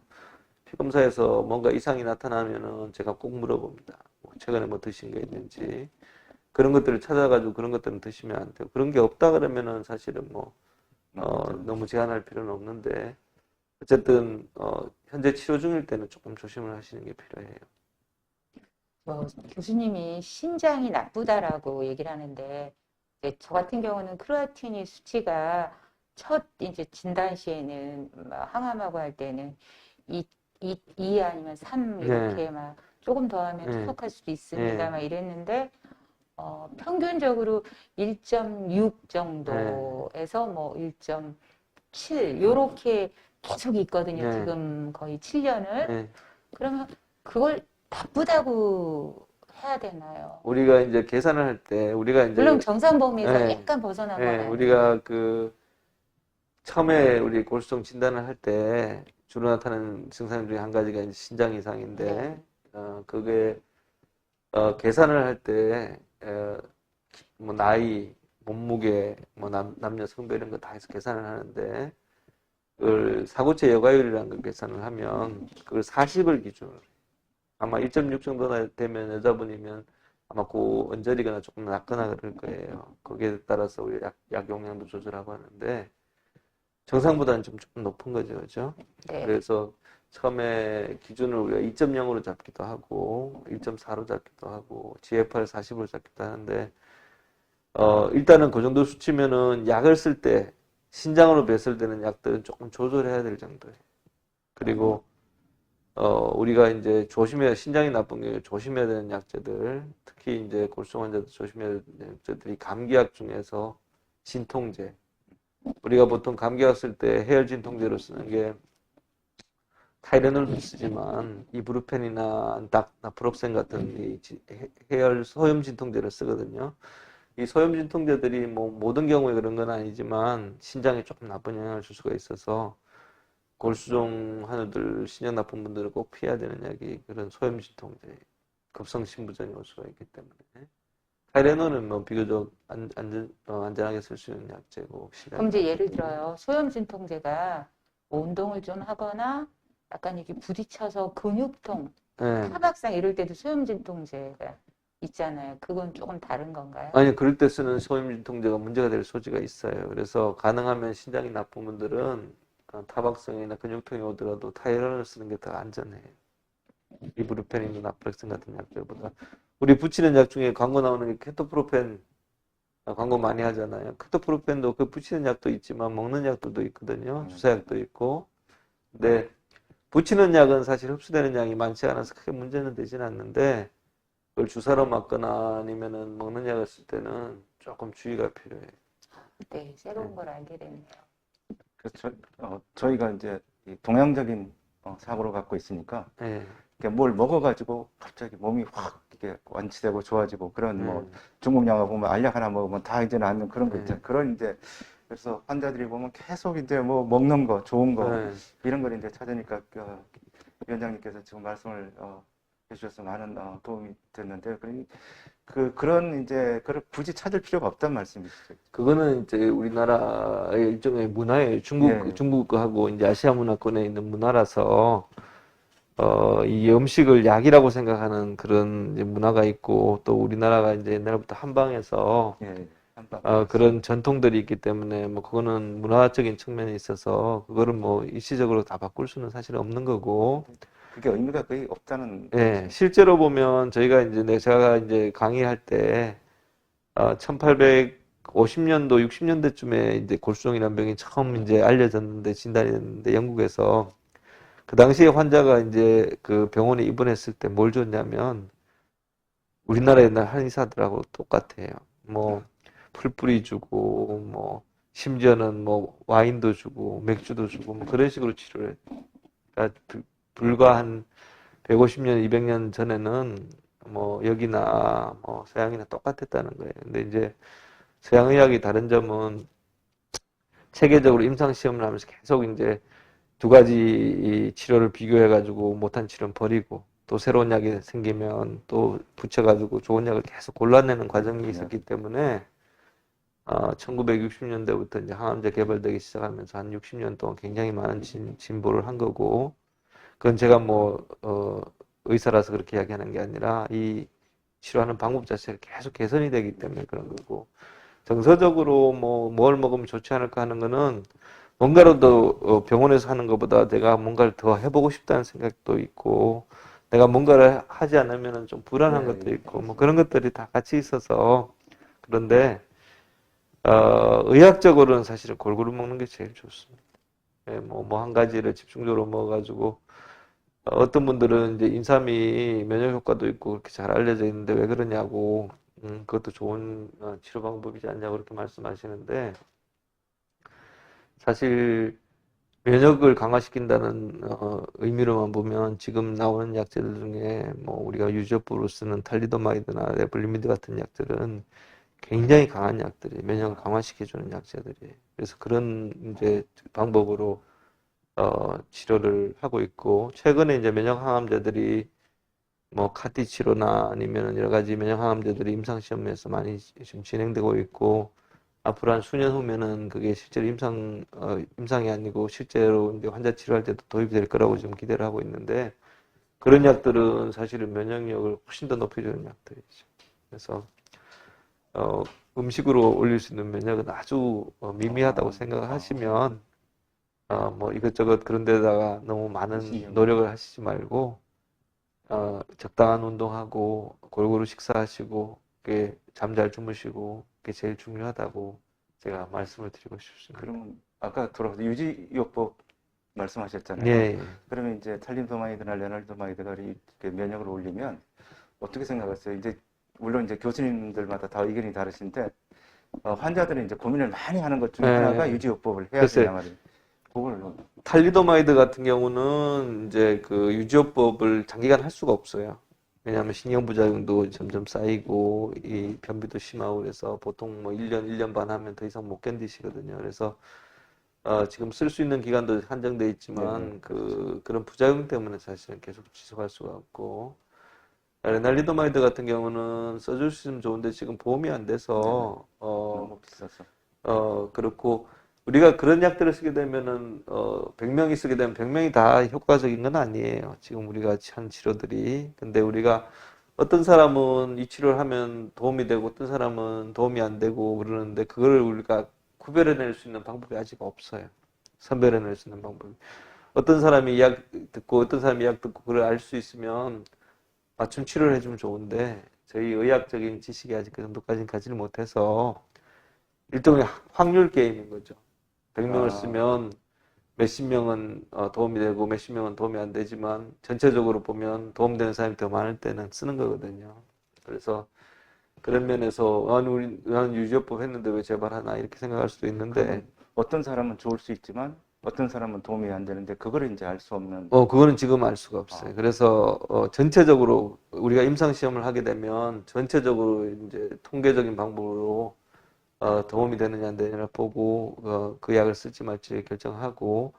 피 검사에서 뭔가 이상이 나타나면은 제가 꼭 물어봅니다. 뭐 최근에 뭐 드신 게 있는지 그런 것들을 찾아가지고 그런 것들은 드시면 안 되고 그런 게 없다 그러면은 사실은 뭐 너무 제한할 필요는 없는데 어쨌든 현재 치료 중일 때는 조금 조심을 하시는 게 필요해요. 교수님이 신장이 나쁘다라고 얘기를 하는데, 이제 저 같은 경우는 크로아틴이 수치가 첫 이제 진단 시에는 막 항암하고 할 때는 2 아니면 3 네, 이렇게 막 조금 더 하면 네, 투석할 수도 있습니다. 막 네, 이랬는데, 평균적으로 1.6 네, 정도에서 뭐 1.7 요렇게 계속 있거든요. 네, 지금 거의 7년을. 네. 그러면 그걸 나쁘다고 해야 되나요? 우리가 이제 계산을 할 때 우리가 물론 이제 정상 범위에서 네, 약간 벗어난 건 네, 아닌데. 우리가 그 처음에 우리 골수종 진단을 할 때 주로 나타나는 증상 중에 한 가지가 이제 신장 네. 이상인데 그게 계산을 할 때 뭐 나이, 몸무게, 뭐 남녀 성별 이런 거 다 해서 계산을 하는데 그걸 사구체 여과율이라는 걸 계산을 하면 그걸 40을 기준으로 해요. 아마 1.6 정도나 되면 여자분이면 아마 그 언저리거나 조금 낮거나 그럴 거예요. 거기에 따라서 우리 약 용량도 조절하고 하는데 정상보다는 좀 조금 높은 거죠, 그죠? 네. 그래서 처음에 기준을 우리가 2.0으로 잡기도 하고 1.4로 잡기도 하고 GFR 40으로 잡기도 하는데 일단은 그 정도 수치면은 약을 쓸 때 신장으로 뱄을 때는 약들은 조금 조절해야 될 정도예요. 그리고 우리가 이제 신장이 나쁜 게 조심해야 되는 약제들, 특히 이제 골수종 환자들 조심해야 되는 약제들이 감기약 중에서 진통제. 우리가 보통 감기약 쓸 때 해열 진통제로 쓰는 게 타이레놀도 쓰지만 이브루펜이나 나프록센 같은 이 해열 소염 진통제를 쓰거든요. 이 소염 진통제들이 뭐 모든 경우에 그런 건 아니지만 신장에 조금 나쁜 영향을 줄 수가 있어서 골수종 환우들 신장 나쁜 분들은 꼭 피해야 되는 약이 그런 소염 진통제, 급성 신부전이 올 수가 있기 때문에 타이레놀은 뭐 비교적 안전하게 쓸 수 있는 약제고 그럼 이제 예를 신장 들어요. 소염 진통제가 뭐 운동을 좀 하거나 약간 이렇게 부딪혀서 근육통, 네. 타박상 이럴 때도 소염 진통제가 있잖아요. 그건 조금 다른 건가요? 아니 그럴 때 쓰는 소염 진통제가 문제가 될 소지가 있어요. 그래서 가능하면 신장이 나쁜 분들은 타박성이나 근육통이 오더라도 타이레놀을 쓰는 게 더 안전해요. 이브루펜이나 나프렉슨 같은 약들보다. 우리 붙이는 약 중에 광고 나오는 게 케토프로펜 광고 많이 하잖아요. 케토프로펜도 그 붙이는 약도 있지만 먹는 약들도 있거든요. 주사약도 있고. 근데 붙이는 약은 사실 흡수되는 양이 많지 않아서 크게 문제는 되진 않는데 그걸 주사로 맞거나 아니면은 먹는 약을 쓸 때는 조금 주의가 필요해요. 네, 새로운 걸 알게 되네요. 그래서 저희가 이제 이 동양적인 사고를 갖고 있으니까 네. 이렇게 뭘 먹어가지고 갑자기 몸이 확 이렇게 완치되고 좋아지고 그런 뭐 네. 중국 영화 보면 알약 하나 먹으면 다 이제 낫는 그런 거 네. 있잖아요. 그런 이제 그래서 환자들이 보면 계속 이제 뭐 먹는 거 좋은 거 네. 이런 걸 이제 찾으니까 위원장님께서 지금 말씀을 해주셔서 많은 도움이 됐는데 그런 이제 그걸 굳이 찾을 필요가 없다는 말씀이시죠. 그거는 이제 우리나라의 일종의 문화예요. 예, 중국하고 이제 아시아 문화권에 있는 문화라서, 이 음식을 약이라고 생각하는 그런 이제 문화가 있고, 또 우리나라가 이제 옛날부터 한방에서, 예, 한방. 그런 전통들이 있기 때문에, 뭐, 그거는 문화적인 측면에 있어서, 그거를 뭐, 일시적으로 다 바꿀 수는 사실 없는 거고, 그게 의미가 거의 없다는 예, 말씀. 실제로 보면 저희가 이제 제가 이제 강의할 때, 1850년도, 60년대쯤에 이제 골수종이라는 병이 처음 이제 알려졌는데, 진단이 됐는데, 영국에서 그 당시에 환자가 이제 그 병원에 입원했을 때 뭘 줬냐면, 우리나라 옛날 한의사들하고 똑같아요. 뭐, 풀뿌리 주고, 뭐, 심지어는 뭐, 와인도 주고, 맥주도 주고, 뭐, 그런 식으로 치료를 해요. 그러니까 불과 한 150년, 200년 전에는 뭐, 여기나 뭐, 서양이나 똑같았다는 거예요. 근데 이제 서양의학이 다른 점은 체계적으로 임상시험을 하면서 계속 이제 두 가지 이 치료를 비교해가지고 못한 치료는 버리고 또 새로운 약이 생기면 또 붙여가지고 좋은 약을 계속 골라내는 과정이 있었기 때문에 1960년대부터 이제 항암제 개발되기 시작하면서 한 60년 동안 굉장히 많은 진보를 한 거고, 그건 제가 의사라서 그렇게 이야기하는 게 아니라 이 치료하는 방법 자체가 계속 개선이 되기 때문에 그런 거고, 정서적으로 뭘 먹으면 좋지 않을까 하는 거는 뭔가라도 병원에서 하는 것보다 내가 뭔가를 더 해보고 싶다는 생각도 있고, 내가 뭔가를 하지 않으면 좀 불안한 것도 있고, 뭐 그런 것들이 다 같이 있어서, 그런데, 의학적으로는 사실은 골고루 먹는 게 제일 좋습니다. 예, 한 가지를 집중적으로 먹어가지고, 어떤 분들은 이제 인삼이 면역 효과도 있고 그렇게 잘 알려져 있는데 왜 그러냐고, 그것도 좋은 치료 방법이지 않냐고 그렇게 말씀하시는데, 사실 면역을 강화시킨다는 의미로만 보면 지금 나오는 약제들 중에 우리가 유지요법으로 쓰는 탈리도마이드나 레블리미드 같은 약들은 굉장히 강한 약들이 면역을 강화시켜주는 약제들이에요. 그래서 그런 이제 방법으로 치료를 하고 있고, 최근에 이제 면역 항암제들이 카티 치료나 아니면 여러 가지 면역 항암제들이 임상 시험에서 많이 지금 진행되고 있고, 앞으로 한 수년 후면은 그게 실제로 임상이 아니고 실제로 이제 환자 치료할 때도 도입이 될 거라고 지금 기대를 하고 있는데, 그런 약들은 사실은 면역력을 훨씬 더 높여주는 약들이죠. 그래서 음식으로 올릴 수 있는 면역은 아주 미미하다고 생각하시면 이것저것 그런 데다가 너무 많은 노력을 하시지 말고 적당한 운동하고 골고루 식사하시고 잠 잘 주무시고 그게 제일 중요하다고 제가 말씀을 드리고 싶습니다. 그러면 아까 돌아가서 유지요법 말씀하셨잖아요. 예. 그러면 이제 탈림도마이드나 레날도마이드가 이렇게 면역을 올리면 어떻게 생각하세요? 이제 물론 이제 교수님들마다 다 의견이 다르신데 환자들은 이제 고민을 많이 하는 것 중에 하나가 유지요법을 해야 되냐 말이에요. 그걸 탈리도마이드 같은 경우는 이제 그 유지요법을 장기간 할 수가 없어요. 왜냐하면 신경부작용도 점점 쌓이고 이 변비도 심하고 그래서 보통 1년, 1년 반 하면 더 이상 못 견디시거든요. 그래서 지금 쓸 수 있는 기간도 한정돼 있지만 그런 부작용 때문에 사실은 계속 지속할 수가 없고, 레날리도마이드 같은 경우는 써줄 수 있으면 좋은데 지금 보험이 안 돼서 너무 비싸서 그렇고, 우리가 그런 약들을 쓰게 되면은 100명이 쓰게 되면 100명이 다 효과적인 건 아니에요. 지금 우리가 한 치료들이. 근데 우리가 어떤 사람은 이 치료를 하면 도움이 되고 어떤 사람은 도움이 안 되고 그러는데, 그거를 우리가 구별해낼 수 있는 방법이 아직 없어요. 선별해낼 수 있는 방법이. 어떤 사람이 약 듣고 어떤 사람이 약 듣고 그걸 알 수 있으면 맞춤 치료를 해주면 좋은데, 저희 의학적인 지식이 아직 그 정도까지는 가지를 못해서 일종의 확률 게임인 거죠. 100명을 쓰면 몇십 명은 도움이 되고 몇십 명은 도움이 안 되지만 전체적으로 보면 도움되는 사람이 더 많을 때는 쓰는 거거든요. 그래서 그런 면에서 나는 유지요법 했는데 왜 재발하나 이렇게 생각할 수도 있는데, 어떤 사람은 좋을 수 있지만 어떤 사람은 도움이 안 되는데 그거를 이제 알 수 없는. 그거는 지금 알 수가 없어요. 그래서 전체적으로 우리가 임상 시험을 하게 되면 전체적으로 이제 통계적인 방법으로 도움이 되느냐 안 되느냐를 보고 그 약을 쓸지 말지 결정하고,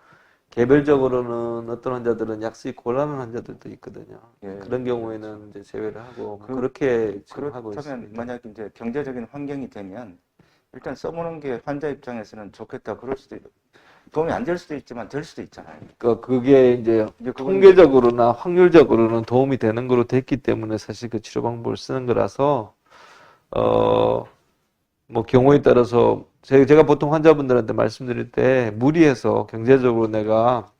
개별적으로는 어떤 환자들은 약 쓰기 곤란한 환자들도 있거든요. 그런 경우에는 이제 제외를 하고 그렇게 지금 하고 그렇다면 있습니다. 만약 이제 경제적인 환경이 되면 일단 써보는 게 환자 입장에서는 좋겠다. 그럴 수도 도움이 안 될 수도 있지만 될 수도 있잖아요. 그게 이제 통계적으로나 확률적으로는 도움이 되는 거로 됐기 때문에 사실 그 치료 방법을 쓰는 거라서 경우에 따라서 제가 보통 환자분들한테 말씀드릴 때 무리해서 경제적으로 내가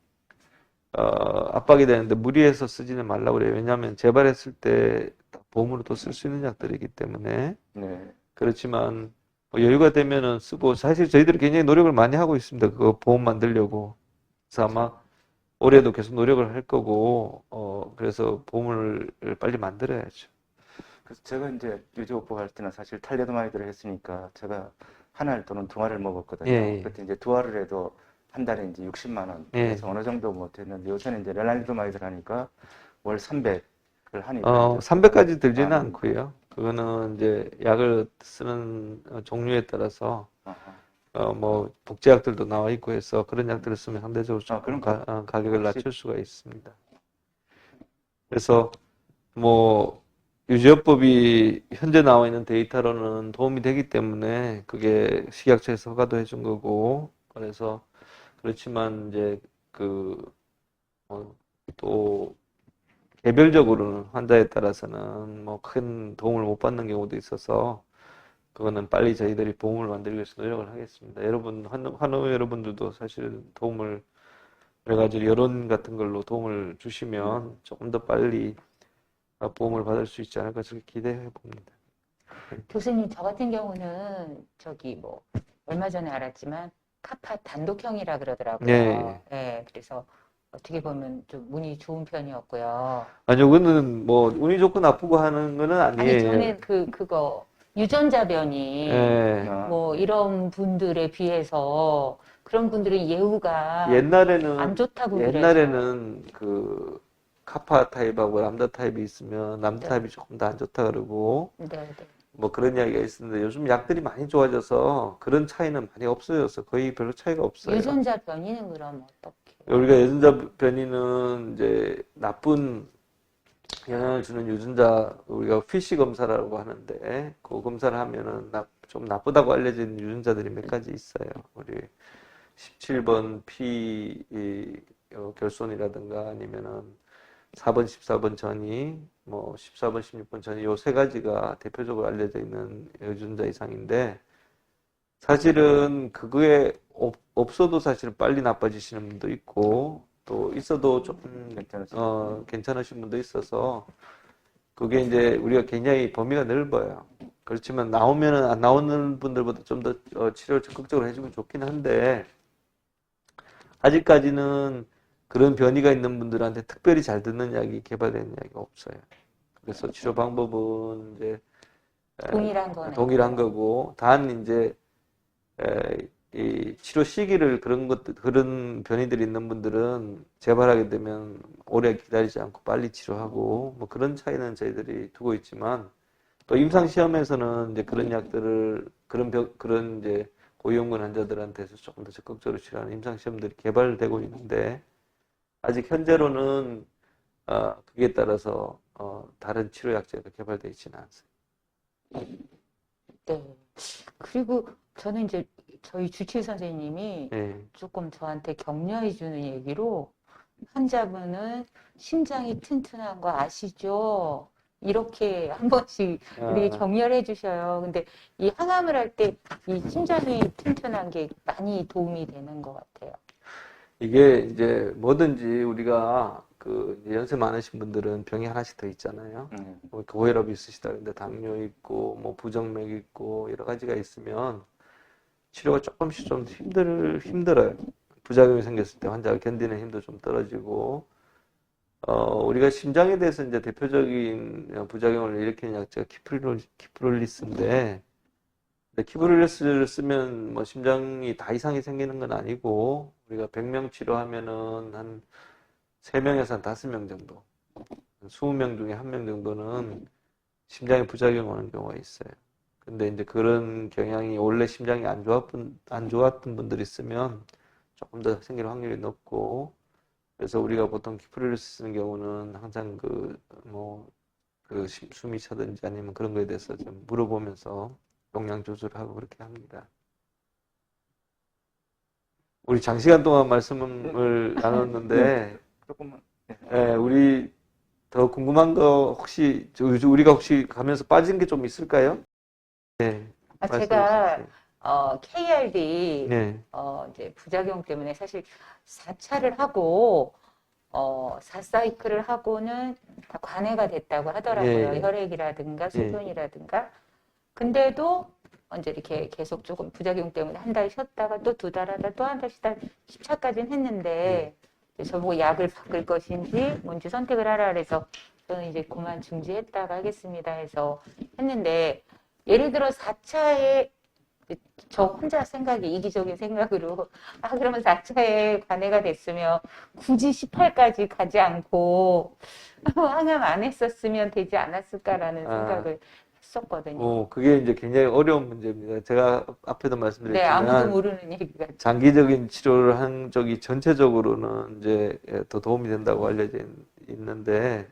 압박이 되는데 무리해서 쓰지는 말라고 그래요. 왜냐하면 재발했을 때 보험으로 또 쓸 수 있는 약들이기 때문에. 그렇지만 여유가 되면은 쓰고, 사실 저희들이 굉장히 노력을 많이 하고 있습니다. 그거 보험 만들려고. 그래서 아마 올해도 계속 노력을 할 거고, 그래서 보험을 빨리 만들어야죠. 그래서 제가 이제 유지요법 할 때는 사실 탈레도마이드를 했으니까 제가 한 알 또는 두 알을 먹었거든요. 그때 이제 두 알을 해도 한 달에 이제 60만 원. 그래서 어느 정도 못했는데 요새는 이제 레날도마이드를 하니까 월 300을 하니까 300까지 들지는 않고요. 그거는 이제 약을 쓰는 종류에 따라서 복제약들도 나와 있고 해서 그런 약들을 쓰면 상대적으로 조금 가격을 낮출 수가 있습니다. 그래서 유지요법이 현재 나와 있는 데이터로는 도움이 되기 때문에 그게 식약처에서 허가도 해준 거고, 그래서 그렇지만 이제 그, 또 개별적으로는 환자에 따라서는 뭐 큰 도움을 못 받는 경우도 있어서 그거는 빨리 저희들이 보험을 만들기 위해서 노력을 하겠습니다. 여러분, 환우 여러분들도 사실 도움을 여러 가지 여론 같은 걸로 도움을 주시면 조금 더 빨리 보험을 받을 수 있지 않을까 저렇게 기대해 봅니다. 교수님, 저 같은 경우는 저기 뭐 얼마 전에 알았지만 카파 단독형이라 그러더라고요. 예. 예, 그래서 어떻게 보면 좀 운이 좋은 편이었고요. 아니요, 그거는 뭐 운이 좋고 나쁘고 하는 거는 아니, 아니에요. 저는 그거 유전자변이 예. 뭐 이런 분들에 비해서 그런 분들의 예후가 안 옛날에는 좋다고 그래서. 옛날에는 그 카파 타입하고 람다 타입이 있으면 람다 네. 타입이 조금 더 안 좋다 그러고 네, 네. 뭐 그런 이야기가 있었는데 요즘 약들이 많이 좋아져서 그런 차이는 많이 없어져서 거의 별로 차이가 없어요. 유전자 변이는 그럼 어떻게? 우리가 유전자 변이는 이제 나쁜 영향을 주는 유전자 우리가 피쉬 검사라고 하는데 그 검사를 하면은 좀 나쁘다고 알려진 유전자들이 몇 가지 있어요. 우리 17번 P 결손이라든가 아니면은 4번, 14번 전이 뭐 14번, 16번 전이 요 세 가지가 대표적으로 알려져 있는 유전자 이상인데 사실은 그거에 없어도 사실은 빨리 나빠지시는 분도 있고 또 있어도 조금 괜찮으신 분도 있어서 그게 이제 우리가 굉장히 범위가 넓어요. 그렇지만 나오면은 안 나오는 분들보다 좀 더 치료를 적극적으로 해주면 좋긴 한데 아직까지는 그런 변이가 있는 분들한테 특별히 잘 듣는 약이 개발되는 약이 없어요. 그래서 치료 방법은 이제 동일한 거네요. 동일한 거고 단 이제 이 치료 시기를 그런 변이들이 있는 분들은 재발하게 되면 오래 기다리지 않고 빨리 치료하고 뭐 그런 차이는 저희들이 두고 있지만 또 임상 시험에서는 이제 그런 약들을 그런 이제 고위험군 환자들한테서 조금 더 적극적으로 치료하는 임상 시험들이 개발되고 있는데 아직 현재로는 그게 따라서 다른 치료 약제가 개발되어 있지는 않습니다. 네. 그리고 저는 이제 저희 주치의 선생님이 네. 조금 저한테 격려해 주는 얘기로 환자분은 심장이 튼튼한 거 아시죠? 이렇게 한 번씩 우리 격려를 해 주셔요. 근데 이 항암을 할 때 이 심장이 튼튼한 게 많이 도움이 되는 것 같아요. 이게 이제 뭐든지 우리가 그 이제 연세 많으신 분들은 병이 하나씩 더 있잖아요. 뭐 고혈압이 있으시다 근데 당뇨 있고 뭐 부정맥 있고 여러 가지가 있으면 치료가 조금씩 좀 힘들어요. 부작용이 생겼을 때 환자가 견디는 힘도 좀 떨어지고 우리가 심장에 대해서 이제 대표적인 부작용을 일으키는 약제가 키프롤리스인데 키프롤리스를 쓰면 뭐 심장이 다 이상이 생기는 건 아니고 우리가 100명 치료하면은 한 3명에서 한 5명 정도 20명 중에 1명 정도는 심장에 부작용이 오는 경우가 있어요. 근데 이제 그런 경향이 원래 심장이 안 좋았던 분들이 있으면 조금 더 생길 확률이 높고 그래서 우리가 보통 키프롤리스 쓰는 경우는 항상 숨이 차든지 아니면 그런 거에 대해서 좀 물어보면서 용량 조절을 하고 그렇게 합니다. 우리 장시간 동안 말씀을 나눴는데 조금만. 우리 더 궁금한 거 혹시 우리가 혹시 가면서 빠진 게 좀 있을까요? 네. 제가 KRD 네. 이제 부작용 때문에 사실 4차를 하고 4사이클을 하고는 다 관해가 됐다고 하더라고요. 예. 혈액이라든가 소변이라든가. 근데도 이제 이렇게 계속 조금 부작용 때문에 한 달 쉬었다가 또 2달 하다 또 한 달 쉬다 10차까지는 했는데 이제 저보고 약을 바꿀 것인지 뭔지 선택을 하라 그래서 저는 이제 그만 중지했다가 하겠습니다 해서 했는데 예를 들어 4차에 저 혼자 생각이 이기적인 생각으로 그러면 4차에 관해가 됐으면 굳이 18까지 가지 않고 항암 안 했었으면 되지 않았을까라는 생각을 했었거든요. 그게 이제 굉장히 어려운 문제입니다. 제가 앞에도 네, 말씀드렸지만 아무도 모르는 얘기가 장기적인 치료를 한 적이 전체적으로는 이제 더 도움이 된다고 알려져 있는데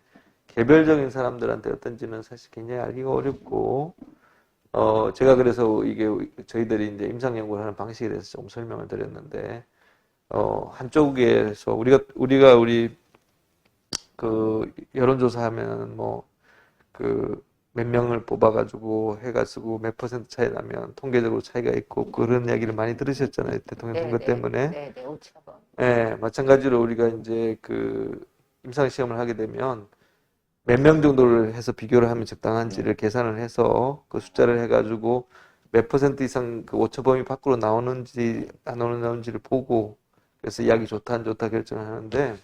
개별적인 사람들한테 어떤지는 사실 굉장히 알기가 어렵고, 제가 그래서 이게 저희들이 이제 임상 연구를 하는 방식에 대해서 조금 설명을 드렸는데, 한쪽에서 우리 그 여론조사하면 뭐 그 몇 명을 뽑아가지고 해가 쓰고 몇 퍼센트 차이 나면 통계적으로 차이가 있고 그런 이야기를 많이 들으셨잖아요. 대통령 선거 때문에. 네, 오차범. 예, 마찬가지로 우리가 이제 그 임상시험을 하게 되면 몇 명 정도를 해서 비교를 하면 적당한지를 계산을 해서 그 숫자를 해가지고 몇 퍼센트 이상 그 오차 범위 밖으로 나오는지 안 나오는지를 보고 그래서 약이 좋다 안 좋다 결정을 하는데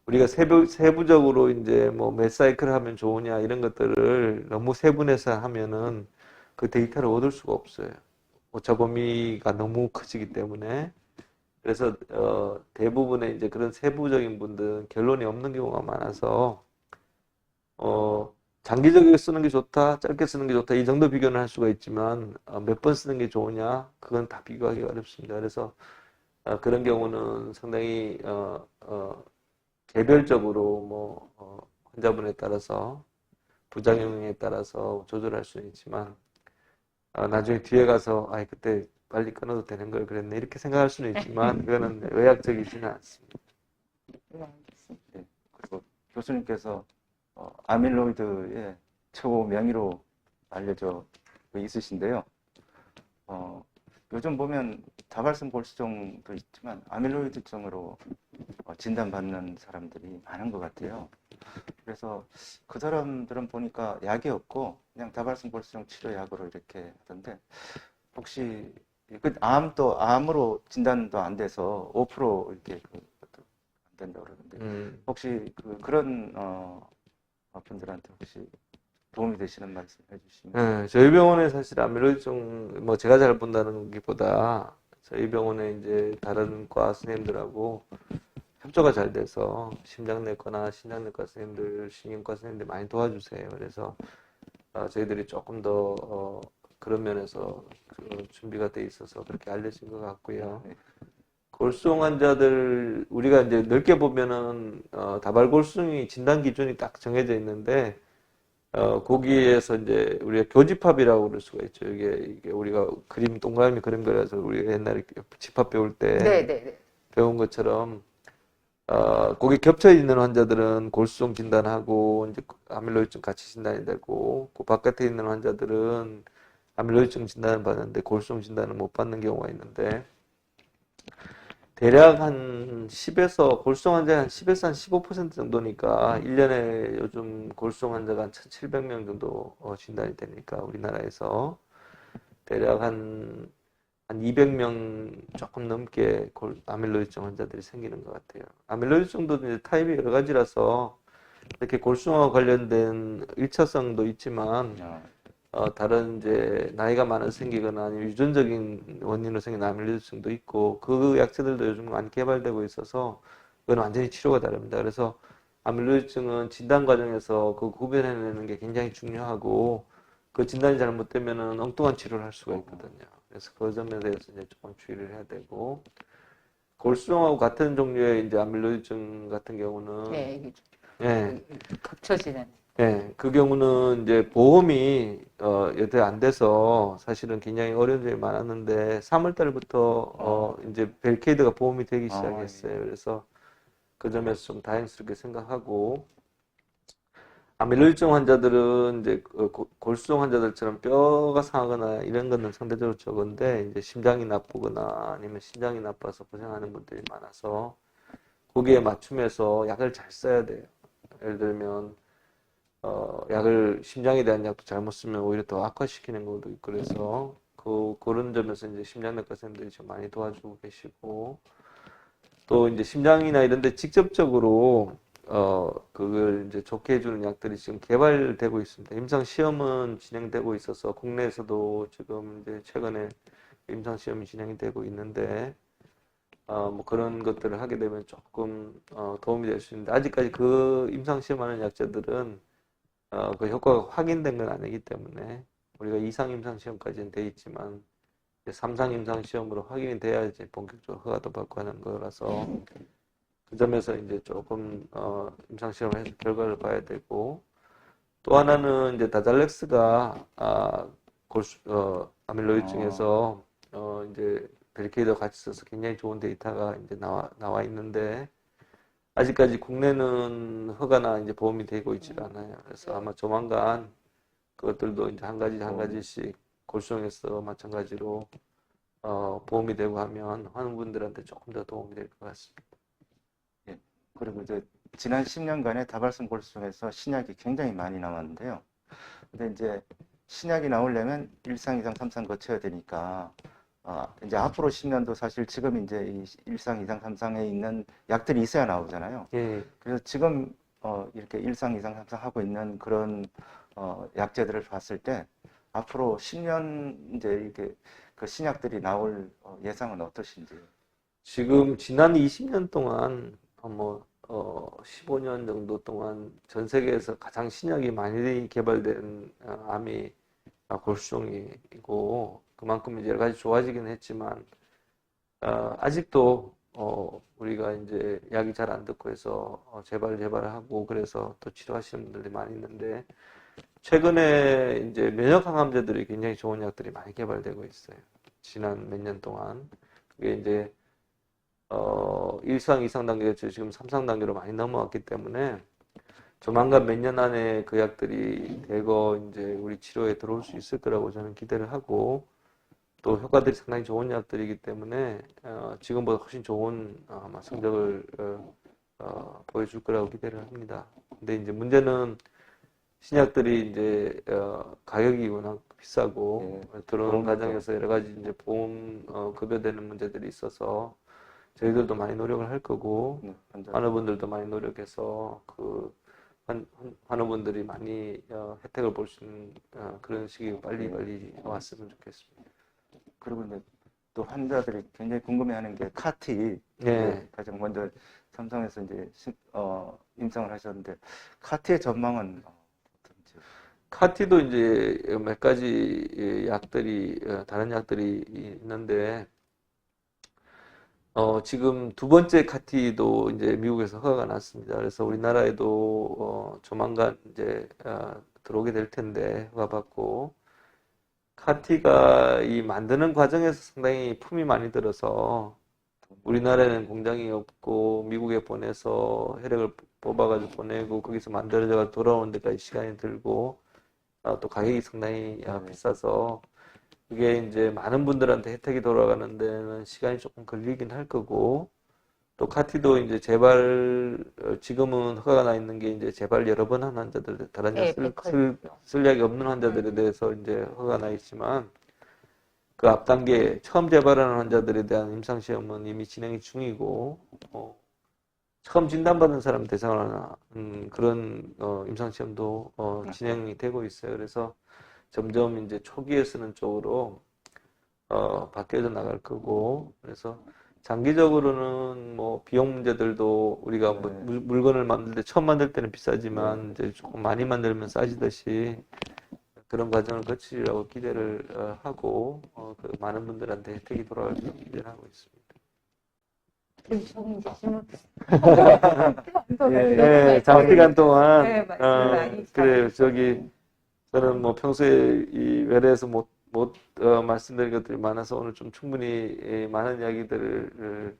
우리가 세부적으로 이제 뭐 몇 사이클 하면 좋으냐 이런 것들을 너무 세분해서 하면은 그 데이터를 얻을 수가 없어요. 오차 범위가 너무 커지기 때문에. 그래서 대부분의 이제 그런 세부적인 분들은 결론이 없는 경우가 많아서 장기적으로 쓰는 게 좋다, 짧게 쓰는 게 좋다 이 정도 비교는 할 수가 있지만 몇 번 쓰는 게 좋으냐 그건 다 비교하기 어렵습니다. 그래서 그런 경우는 상당히 개별적으로 뭐 환자분에 따라서 부작용에 따라서 조절할 수는 있지만 나중에 뒤에 가서 그때 빨리 끊어도 되는 걸 그랬네 이렇게 생각할 수는 있지만 그거는 의학적이지는 않습니다. 네. 그리고 교수님께서 아밀로이드의 최고 명의로 알려져 있으신데요. 요즘 보면 다발성 골수증도 있지만 아밀로이드증으로 진단받는 사람들이 많은 것 같아요. 그래서 그 사람들은 보니까 약이 없고 그냥 다발성 골수증 치료약으로 이렇게 하던데 혹시 암으로 진단도 안 돼서 5% 이렇게 안 된다고 그러는데 혹시 그런 분들한테 혹시 도움이 되시는 말씀 해주시면. 네, 저희 병원에 사실 아밀로이드증 뭐 제가 잘 본다는 것보다 저희 병원에 이제 다른 과 선생님들하고 협조가 잘 돼서 심장내과나 신장내과 선생님들, 신경과 선생님들 많이 도와주세요. 그래서 저희들이 조금 더 그런 면에서 그 준비가 돼 있어서 그렇게 알려진 것 같고요. 골수증 환자들 우리가 이제 넓게 보면은 다발골수증이 진단 기준이 딱 정해져 있는데 거기에서 이제 우리가 교집합이라고 그럴 수가 있죠. 이게 우리가 동그라미 그림 그려서 우리가 옛날에 집합 배울 때 네. 배운 것처럼 거기 겹쳐 있는 환자들은 골수증 진단하고 이제 아밀로이드증 같이 진단이 되고 그 바깥에 있는 환자들은 아밀로이드증 진단을 받는데 골수증 진단을 못 받는 경우가 있는데 대략 한 10에서 골수증 환자 한 10에서 한 15% 정도니까 1년에 요즘 골수증 환자가 한 1,700명 정도 진단이 되니까 우리나라에서 대략 한 200명 조금 넘게 아밀로이드증 환자들이 생기는 것 같아요. 아밀로이드증도 이제 타입이 여러 가지라서 이렇게 골수증과 관련된 일차성도 있지만 다른 이제 나이가 많아서 생기거나 아니면 유전적인 원인으로 생긴 아밀로이드증도 있고 그 약제들도 요즘 많이 개발되고 있어서 그건 완전히 치료가 다릅니다. 그래서 아밀로이드증은 진단 과정에서 그 구별해내는 게 굉장히 중요하고 그 진단이 잘못되면은 엉뚱한 치료를 할 수가 있거든요. 그래서 그 점에 대해서 이제 조금 주의를 해야 되고 골수증하고 같은 종류의 이제 아밀로이드증 같은 경우는 네, 예. 겹쳐지는. 예, 그 경우는 이제 보험이 여태 안 돼서 사실은 굉장히 어려운 점이 많았는데 3월 달부터 이제 벨케이드가 보험이 되기 시작했어요. 그래서 그 점에서 좀 다행스럽게 생각하고 아밀로이드증 환자들은 이제 골수증 환자들처럼 뼈가 상하거나 이런 거는 상대적으로 적은데 이제 심장이 나쁘거나 아니면 신장이 나빠서 고생하는 분들이 많아서 거기에 맞춤해서 약을 잘 써야 돼요. 예를 들면 약을 심장에 대한 약도 잘못 쓰면 오히려 더 악화시키는 것도 있고 그래서 그런 점에서 이제 심장내과 선생님들이 좀 많이 도와주고 계시고 또 이제 심장이나 이런 데 직접적으로 그걸 이제 좋게 해주는 약들이 지금 개발되고 있습니다. 임상 시험은 진행되고 있어서 국내에서도 지금 이제 최근에 임상 시험이 진행이 되고 있는데 뭐 그런 것들을 하게 되면 조금 도움이 될 수 있는데 아직까지 그 임상 시험하는 약제들은 그 효과가 확인된 건 아니기 때문에 우리가 2상 임상 시험까지는 돼 있지만 3상 임상 시험으로 확인이 돼야지 본격적으로 허가도 받고 하는 거라서 그 점에서 이제 조금 임상시험을 해서 결과를 봐야 되고, 또 하나는 이제 다잘렉스가 아밀로이드중에서 이제 베리케이드와 같이 써서 굉장히 좋은 데이터가 이제 나와 있는데, 아직까지 국내는 허가나 이제 보험이 되고 있지 않아요. 그래서 아마 조만간 그것들도 이제 한 가지씩 골수종에서 마찬가지로 보험이 되고 하면 환우분들한테 조금 더 도움이 될 것 같습니다. 예. 그리고 이제 지난 10년간의 다발성 골수종에서 신약이 굉장히 많이 나왔는데요. 근데 이제 신약이 나오려면 1상, 2상, 3상 거쳐야 되니까 이제 앞으로 10년도 사실 지금 이제 이 1상, 2상, 3상에 있는 약들이 있어야 나오잖아요. 예, 그래서 지금 이렇게 1상, 2상, 3상 하고 있는 그런 약제들을 봤을 때 앞으로 10년 이제 이렇게 그 신약들이 나올 예상은 어떠신지? 지금 지난 20년 동안 15년 정도 동안 전 세계에서 가장 신약이 많이 개발된 암이 골수종이고, 그만큼 이제 여러 가지 좋아지긴 했지만 아직도 우리가 이제 약이 잘 안 듣고 해서 재발하고 그래서 또 치료하시는 분들이 많이 있는데, 최근에 이제 면역 항암제들이 굉장히 좋은 약들이 많이 개발되고 있어요. 지난 몇 년 동안. 그게 이제 1상, 2상 단계에서 지금 3상 단계로 많이 넘어왔기 때문에 조만간 몇 년 안에 그 약들이 대거 이제 우리 치료에 들어올 수 있을 거라고 저는 기대를 하고, 또 효과들이 상당히 좋은 약들이기 때문에 지금보다 훨씬 좋은 아마 성적을 보여줄 거라고 기대를 합니다. 근데 이제 문제는 신약들이 이제 가격이 워낙 비싸고 들어오는 과정에서 여러 가지 이제 보험 급여되는 문제들이 있어서 저희들도 많이 노력을 할 거고, 환우분들도 많이 노력해서 그 환우분들이 많이 혜택을 볼 수 있는 그런 시기가 빨리 왔으면 좋겠습니다. 그리고 이제 또 환자들이 굉장히 궁금해하는 게 카티. 네. 가장 먼저 삼성에서 이제 임상을 하셨는데 카티의 전망은 어떤지? 카티도 이제 몇 가지 약들이 다른 약들이 있는데 지금 두 번째 카티도 이제 미국에서 허가가 났습니다. 그래서 우리나라에도 조만간 이제 들어오게 될 텐데 허가 받고, 카티가 이 만드는 과정에서 상당히 품이 많이 들어서 우리나라에는 공장이 없고 미국에 보내서 혈액을 뽑아가지고 보내고 거기서 만들어져서 돌아오는 데까지 시간이 들고 또 가격이 상당히 비싸서 그게 이제 많은 분들한테 혜택이 돌아가는 데는 시간이 조금 걸리긴 할 거고, 또 카티도 이제 지금은 허가가 나 있는 게 이제 재발 여러 번 한 환자들, 다른 약 쓸 약이 없는 환자들에 대해서 이제 허가가 나 있지만, 그 앞 단계 처음 재발하는 환자들에 대한 임상 시험은 이미 진행 중이고, 처음 진단받은 사람 대상으로 하는 그런 임상 시험도 진행이 되고 있어요. 그래서 점점 이제 초기에 쓰는 쪽으로 바뀌어져 나갈 거고, 그래서 장기적으로는 뭐 비용 문제들도 우리가 물건을 만들 때 처음 만들 때는 비싸지만 이제 조금 많이 만들면 싸지듯이 그런 과정을 거치리라고 기대를 하고 그 많은 분들한테 혜택이 돌아갈 거라고 기대를 하고 있습니다. 저는 이제 질문 네, 장기간 동안 네, 말씀 그래요. 저는 뭐 평소에 이 외래에서 못 말씀드린 것들이 많아서 오늘 좀 충분히 많은 이야기들을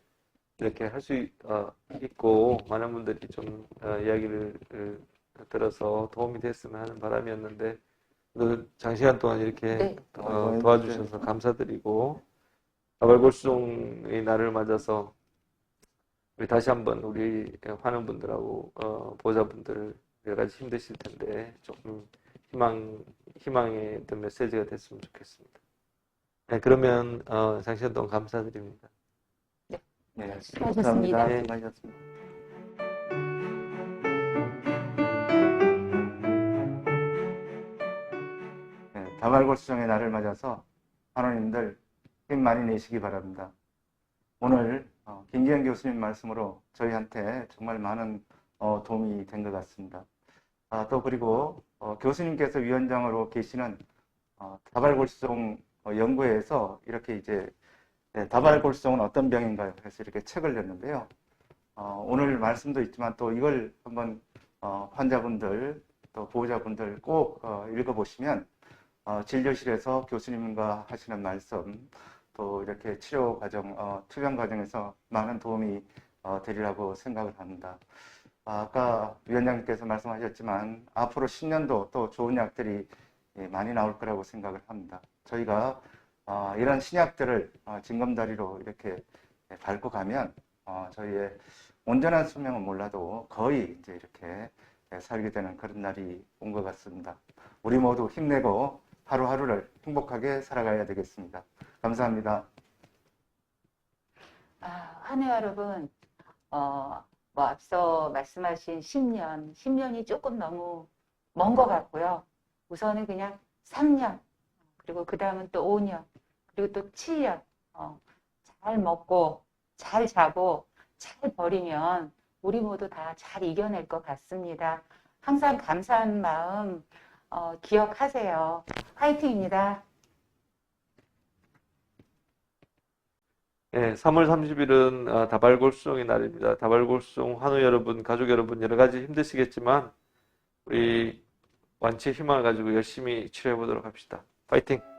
이렇게 할 수 있고 많은 분들이 좀 이야기를 들어서 도움이 됐으면 하는 바람이었는데, 오늘 장시간 동안 이렇게 도와주셔서 감사드리고, 다발골수종의 날을 맞아서 우리 다시 한번 우리 환우분들하고 보호자분들 여러 가지 힘드실 텐데 조금 희망의 어떤 메시지가 됐으면 좋겠습니다. 네, 그러면 장시간 동안 감사드립니다. 네, 수고하셨습니다. 감사합니다. 네. 수고하셨습니다. 네, 다발골수종의 날을 맞아서 환우님들 힘 많이 내시기 바랍니다. 오늘 김기현 교수님 말씀으로 저희한테 정말 많은 도움이 된 것 같습니다. 또 그리고 교수님께서 위원장으로 계시는 다발골수종 연구회에서 이렇게 이제 다발골수종은 어떤 병인가요? 해서 이렇게 책을 냈는데요. 오늘 말씀도 있지만 또 이걸 한번 환자분들 또 보호자분들 꼭 읽어보시면 진료실에서 교수님과 하시는 말씀 또 이렇게 치료 과정, 투병 과정에서 많은 도움이 되리라고 생각을 합니다. 아까 위원장님께서 말씀하셨지만 앞으로 10년도 또 좋은 약들이 많이 나올 거라고 생각을 합니다. 저희가 이런 신약들을 징검다리로 이렇게 밟고 가면 저희의 온전한 수명은 몰라도 거의 이제 이렇게 살게 되는 그런 날이 온 것 같습니다. 우리 모두 힘내고 하루하루를 행복하게 살아가야 되겠습니다. 감사합니다. 환우 여러분, 뭐 앞서 말씀하신 10년이 조금 너무 먼 것 같고요. 우선은 그냥 3년, 그리고 그 다음은 또 5년, 그리고 또 7년, 잘 먹고, 잘 자고, 잘 버리면 우리 모두 다 잘 이겨낼 것 같습니다. 항상 감사한 마음 기억하세요. 화이팅입니다. 네, 3월 30일은 다발골수종의 날입니다. 다발골수종 환우 여러분, 가족 여러분 여러 가지 힘드시겠지만 우리 완치의 희망을 가지고 열심히 치료해 보도록 합시다. 파이팅!